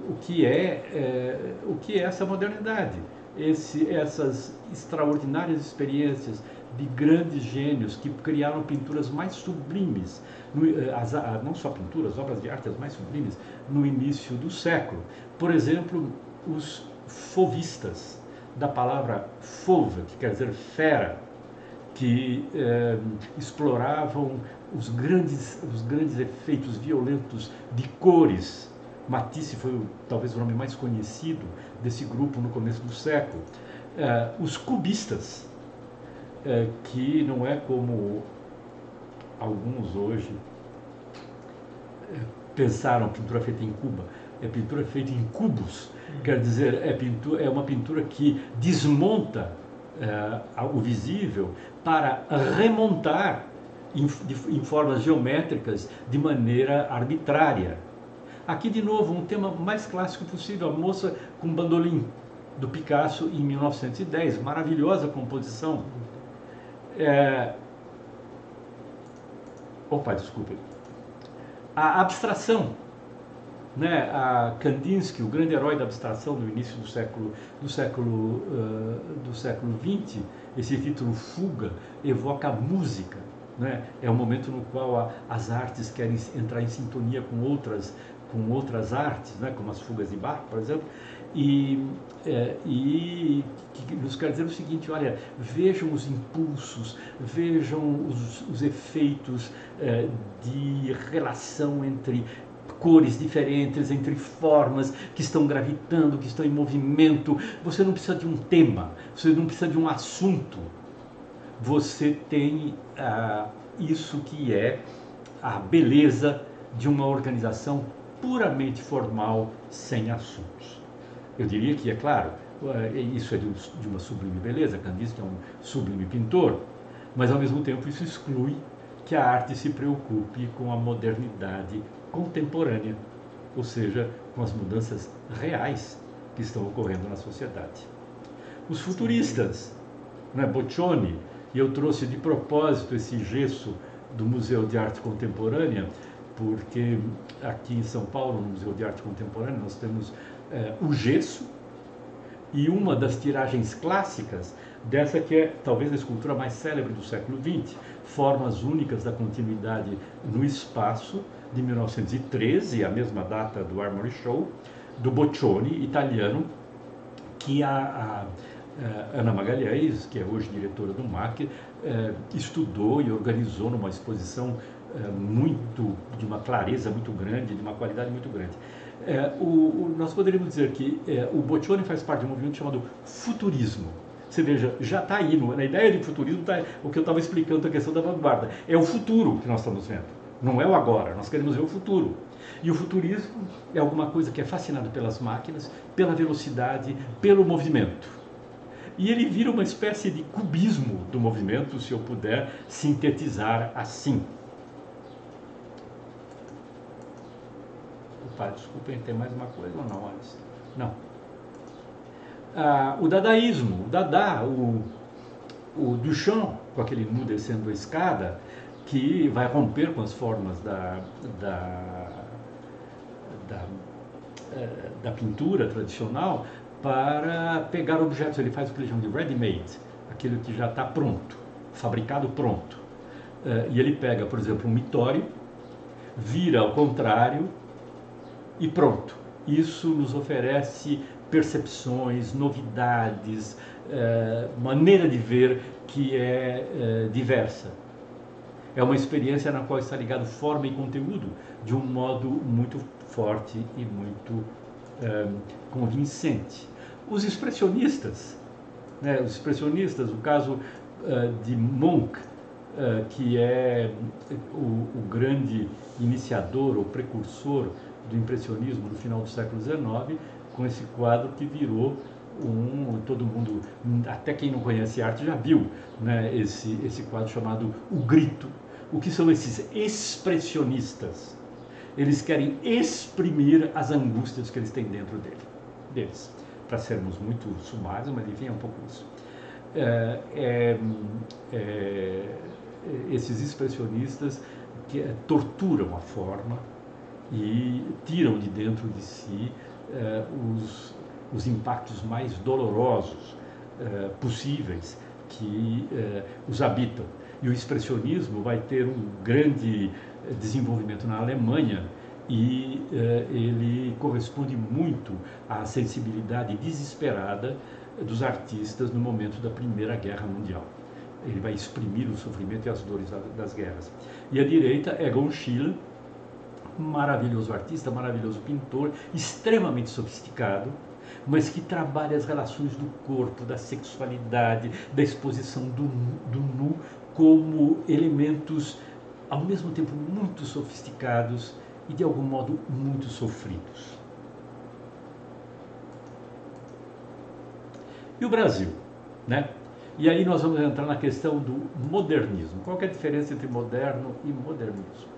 o que é essa modernidade, essas extraordinárias experiências de grandes gênios que criaram pinturas mais sublimes, não só pinturas, obras de arte as mais sublimes, no início do século. Por exemplo, os fauvistas, da palavra fauve, que quer dizer fera, que exploravam os grandes efeitos violentos de cores Matisse foi talvez o nome mais conhecido desse grupo no começo do século. Os cubistas, que não é como alguns hoje pensaram pintura feita em Cuba, é pintura feita em cubos, quer dizer, é uma pintura que desmonta o visível para remontar em formas geométricas de maneira arbitrária. Aqui de novo um tema mais clássico possível, a moça com bandolim, do Picasso em 1910, maravilhosa composição. Desculpe. A abstração, né? A Kandinsky, o grande herói da abstração do início do século XX, esse título Fuga evoca a música, né? É um momento no qual as artes querem entrar em sintonia com outras artes, né? Como as fugas de Bach, por exemplo, e que nos quer dizer o seguinte: olha, vejam os impulsos, vejam os efeitos de relação entre cores diferentes, entre formas que estão gravitando, que estão em movimento. Você não precisa de um tema, você não precisa de um assunto, você tem isso que é a beleza de uma organização puramente formal, sem assuntos. Eu diria que, é claro, isso é de uma sublime beleza, Kandinsky é um sublime pintor, mas ao mesmo tempo isso exclui que a arte se preocupe com a modernidade contemporânea, ou seja, com as mudanças reais que estão ocorrendo na sociedade. Os futuristas, né, Boccioni, e eu trouxe de propósito esse gesso do Museu de Arte Contemporânea, porque aqui em São Paulo, no Museu de Arte Contemporânea, nós temos o gesso e uma das tiragens clássicas dessa que é talvez a escultura mais célebre do século XX, Formas Únicas da Continuidade no Espaço, de 1913, a mesma data do Armory Show, do Boccioni, italiano, que a Ana Magalhães, que é hoje diretora do MAC, estudou e organizou numa exposição de uma clareza muito grande, de uma qualidade muito grande. Nós poderíamos dizer que o Boccioni faz parte de um movimento chamado futurismo. Você veja, já está aí, na ideia de futurismo está o que eu estava explicando, a questão da vanguarda. É o futuro que nós estamos vendo, não é o agora, nós queremos ver o futuro. E o futurismo é alguma coisa que é fascinado pelas máquinas, pela velocidade, pelo movimento. E ele vira uma espécie de cubismo do movimento, se eu puder sintetizar assim. Desculpem, tem mais uma coisa ou não antes? Não. O dadaísmo, o Dada, o Duchamp, com aquele nu descendo a escada, que vai romper com as formas da pintura tradicional para pegar objetos. Ele faz o que ele chama de ready-made, aquilo que já está pronto, fabricado pronto. E ele pega, por exemplo, um mitório, vira ao contrário e pronto. Isso nos oferece percepções, novidades, maneira de ver que é diversa. É uma experiência na qual está ligado forma e conteúdo de um modo muito forte e muito convincente. Os expressionistas, o caso de Munch, que é o grande iniciador ou precursor do impressionismo no final do século XIX, com esse quadro que virou todo mundo, até quem não conhece arte já viu, né, esse quadro chamado O Grito. O que são esses expressionistas? Eles querem exprimir as angústias que eles têm dentro deles. Para sermos muito sumários, mas enfim, é um pouco isso. Esses expressionistas que torturam a forma e tiram de dentro de si os impactos mais dolorosos possíveis que os habitam. E o expressionismo vai ter um grande desenvolvimento na Alemanha e ele corresponde muito à sensibilidade desesperada dos artistas no momento da Primeira Guerra Mundial. Ele vai exprimir o sofrimento e as dores das guerras. E a direita, Egon Schiele, maravilhoso artista, maravilhoso pintor, extremamente sofisticado, mas que trabalha as relações do corpo, da sexualidade, da exposição do nu como elementos ao mesmo tempo muito sofisticados e de algum modo muito sofridos. E o Brasil, né? E aí nós vamos entrar na questão do modernismo. Qual que é a diferença entre moderno e modernismo?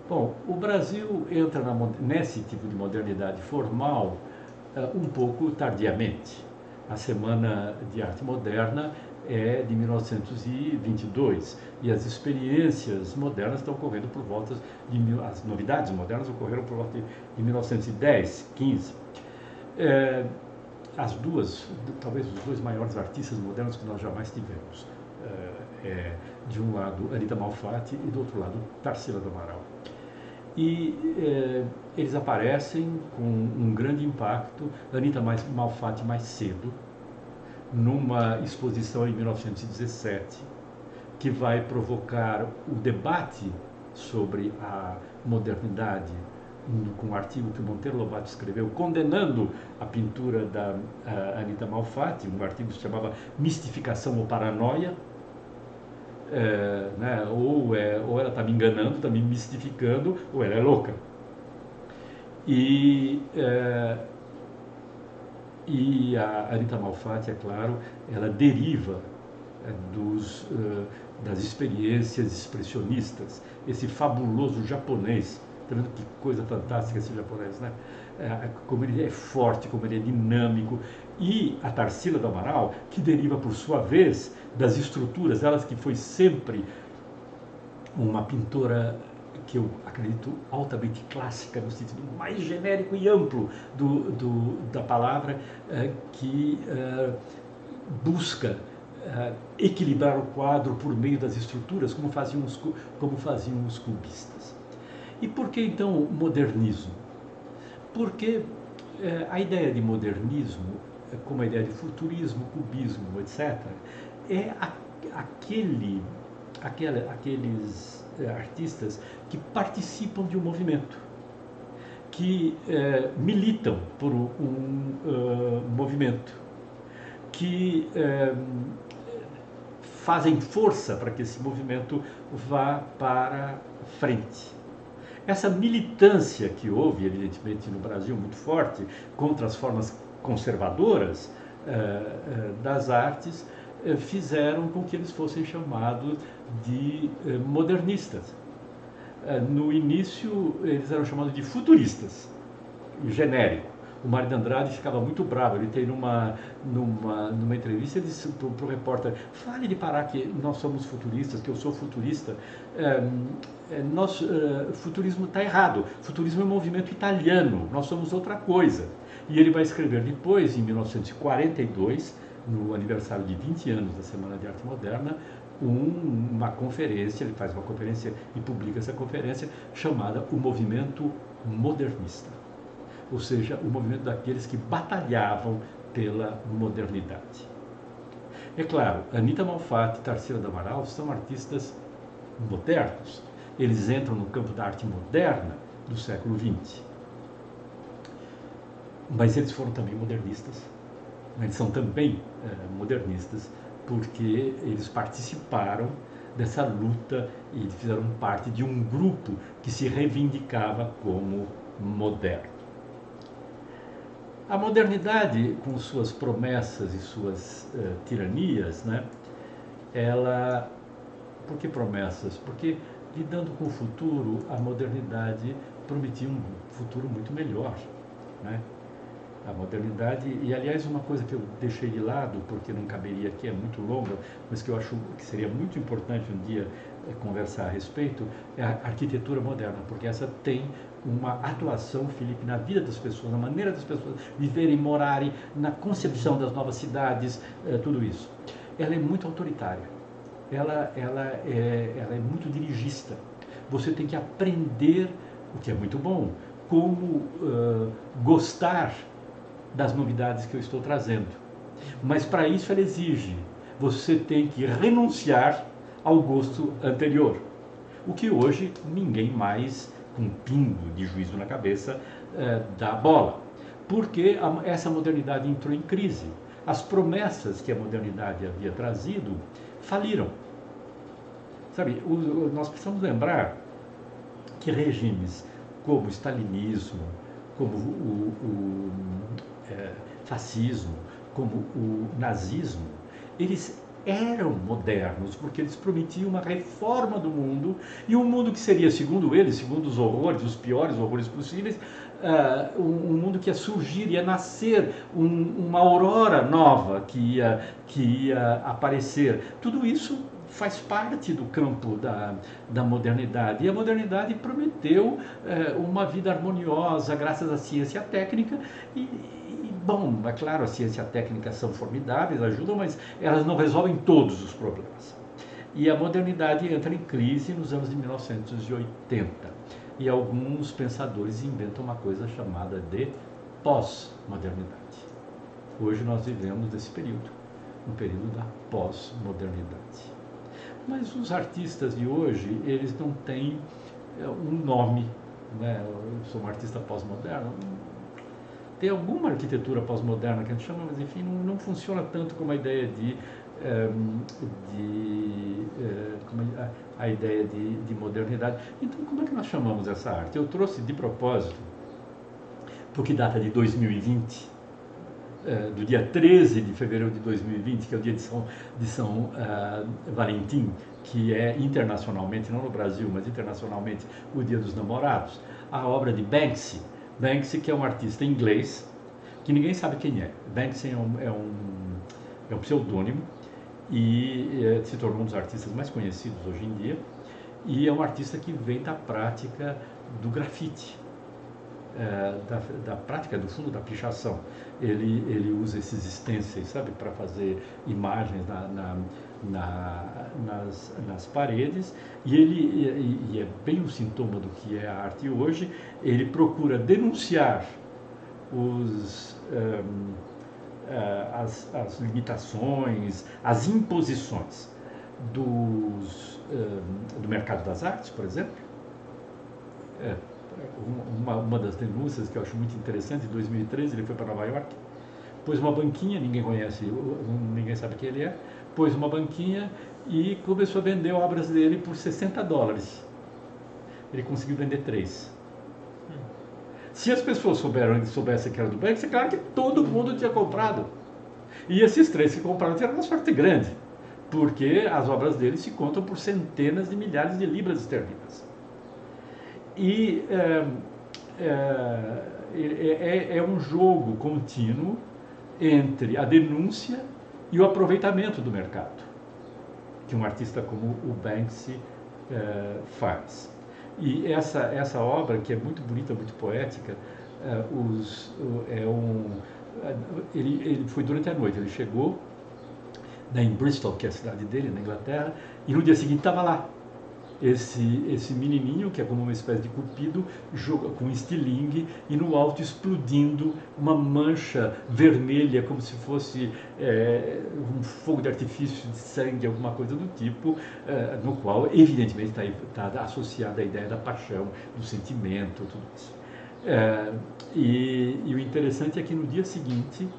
Bom, o Brasil entra nesse tipo de modernidade formal um pouco tardiamente. A Semana de Arte Moderna é de 1922 e as experiências modernas estão ocorrendo por volta as novidades modernas ocorreram por volta de 1910, 15. Talvez os dois maiores artistas modernos que nós jamais tivemos. De um lado, Anita Malfatti e do outro lado, Tarsila do Amaral. E eles aparecem com um grande impacto, Anita Malfatti mais cedo, numa exposição em 1917, que vai provocar o debate sobre a modernidade, com um artigo que o Monteiro Lobato escreveu, condenando a pintura da Anita Malfatti, um artigo que se chamava Mistificação ou Paranoia, né? Ou ela está me enganando, está me mistificando, ou ela é louca. E a Anita Malfatti, é claro, ela deriva das experiências expressionistas, esse fabuloso japonês. Está vendo que coisa fantástica esse japonês, né? Como ele é forte, como ele é dinâmico. E a Tarsila do Amaral, que deriva, por sua vez, das estruturas, ela que foi sempre uma pintora que eu acredito altamente clássica, no sentido mais genérico e amplo da palavra, que busca equilibrar o quadro por meio das estruturas, como faziam os cubistas. E por que então modernismo? Porque a ideia de modernismo, como a ideia de futurismo, cubismo, etc., é aqueles artistas que participam de um movimento, que militam por um movimento, que fazem força para que esse movimento vá para frente. Essa militância que houve, evidentemente, no Brasil muito forte, contra as formas conservadoras das artes, fizeram com que eles fossem chamados de modernistas. No início, eles eram chamados de futuristas, genérico. O Mário de Andrade ficava muito bravo. Ele tem numa entrevista, ele disse para o repórter: fale de Pará que nós somos futuristas, que eu sou futurista. Futurismo está errado. Futurismo é um movimento italiano, nós somos outra coisa. E ele vai escrever depois, em 1942, no aniversário de 20 anos da Semana de Arte Moderna, uma conferência, ele faz uma conferência e publica essa conferência, chamada O Movimento Modernista. Ou seja, o movimento daqueles que batalhavam pela modernidade. É claro, Anita Malfatti e Tarsila do Amaral são artistas modernos. Eles entram no campo da arte moderna do século XX. Mas eles foram também modernistas. Eles são também modernistas porque eles participaram dessa luta e fizeram parte de um grupo que se reivindicava como moderno. A modernidade, com suas promessas e suas tiranias, né? Por que promessas? Porque, lidando com o futuro, a modernidade prometia um futuro muito melhor, né? A modernidade, e aliás uma coisa que eu deixei de lado, porque não caberia aqui, é muito longa, mas que eu acho que seria muito importante um dia conversar a respeito, é a arquitetura moderna, porque essa tem uma atuação, Felipe, na vida das pessoas, na maneira das pessoas viverem, morarem, na concepção das novas cidades, tudo isso. Ela é muito autoritária, ela é muito dirigista. Você tem que aprender, o que é muito bom, como gostar das novidades que eu estou trazendo. Mas para isso ela exige, você tem que renunciar ao gosto anterior, o que hoje ninguém mais com um pingo de juízo na cabeça, da bola. Porque essa modernidade entrou em crise. As promessas que a modernidade havia trazido faliram. Sabe, nós precisamos lembrar que regimes como o stalinismo, como o fascismo, como o nazismo, eles eram modernos porque eles prometiam uma reforma do mundo, e um mundo que seria, segundo eles, segundo os horrores, os piores horrores possíveis, um mundo que ia surgir, ia nascer uma aurora nova que ia aparecer. Tudo isso faz parte do campo da modernidade. E a modernidade prometeu uma vida harmoniosa graças à ciência técnica bom, é claro, a ciência técnica são formidáveis, ajudam, mas elas não resolvem todos os problemas. E a modernidade entra em crise nos anos de 1980. E alguns pensadores inventam uma coisa chamada de pós-modernidade. Hoje nós vivemos esse período, um período da pós-modernidade. Mas os artistas de hoje, eles não têm um nome, né? Eu sou um artista pós-moderno. Tem alguma arquitetura pós-moderna que a gente chama, mas enfim, não funciona tanto como a ideia a ideia de modernidade. Então, como é que nós chamamos essa arte? Eu trouxe de propósito, porque data de 2020, do dia 13 de fevereiro de 2020, que é o dia de São Valentim, que é internacionalmente, não no Brasil, mas internacionalmente, o Dia dos Namorados, a obra de Banksy. Banksy, que é um artista inglês, que ninguém sabe quem é. Banksy é um pseudônimo e se tornou um dos artistas mais conhecidos hoje em dia. E é um artista que vem da prática do grafite, da prática do fundo da pichação. Ele usa esses stencils, sabe, para fazer imagens nas paredes, e é bem um sintoma do que é a arte hoje. Ele procura denunciar as limitações, as imposições do mercado das artes, por exemplo. Uma das denúncias que eu acho muito interessante, em 2013 ele foi para Nova York, pôs uma banquinha, ninguém conhece, ninguém sabe quem ele é, pôs uma banquinha e começou a vender obras dele por $60. Ele conseguiu vender 3. Se as pessoas soubessem que era do Banksy, é claro que todo mundo tinha comprado. E esses 3 que compraram tiveram uma sorte grande, porque as obras dele se contam por centenas de milhares de libras esterlinas. E é um jogo contínuo entre a denúncia e o aproveitamento do mercado, que um artista como o Banksy faz. E essa obra, que é muito bonita, muito poética, ele foi durante a noite. Ele chegou em Bristol, que é a cidade dele, na Inglaterra, e no dia seguinte estava lá. Esse menininho, que é como uma espécie de cupido, joga com estilingue e no alto explodindo uma mancha vermelha, como se fosse um fogo de artifício de sangue, alguma coisa do tipo, no qual evidentemente está associada a ideia da paixão, do sentimento, tudo isso. E o interessante é que no dia seguinte,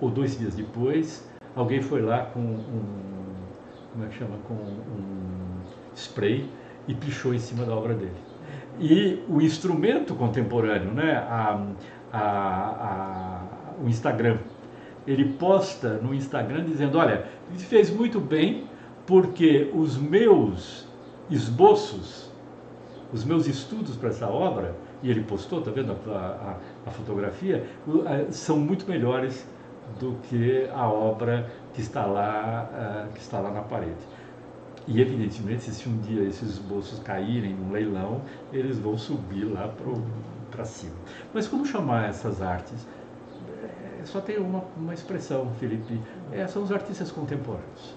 ou 2 dias depois, alguém foi lá com com um spray e pichou em cima da obra dele. E o instrumento contemporâneo, né, o Instagram, ele posta no Instagram dizendo: olha, ele fez muito bem, porque os meus esboços, os meus estudos para essa obra, e ele postou, tá vendo a fotografia, são muito melhores do que a obra que está lá na parede. E evidentemente, se um dia esses esboços caírem num leilão, eles vão subir lá para cima. Mas como chamar essas artes? Só tem uma expressão, Felipe, são os artistas contemporâneos,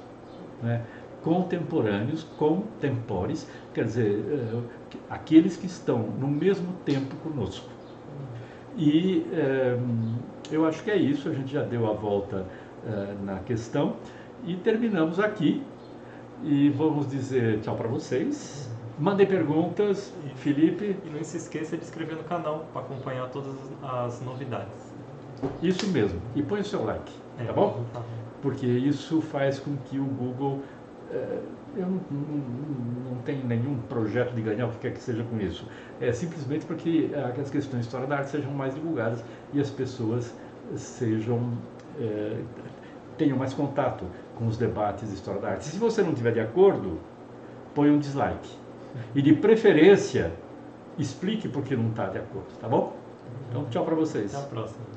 né? Contemporâneos, contempores, quer dizer, aqueles que estão no mesmo tempo conosco. E eu acho que é isso, a gente já deu a volta na questão e terminamos aqui. E vamos dizer tchau para vocês. Mandem perguntas, Felipe. E não se esqueça de inscrever no canal para acompanhar todas as novidades. Isso mesmo. E põe o seu like, tá bom? Tá bom. Porque isso faz com que o Google... eu não tenho nenhum projeto de ganhar o que quer que seja com isso. É simplesmente porque as questões de história da arte sejam mais divulgadas e as pessoas tenham mais contato com os debates de história da arte. Se você não estiver de acordo, põe um dislike. E de preferência, explique por que não está de acordo, tá bom? Então, tchau para vocês. Até a próxima.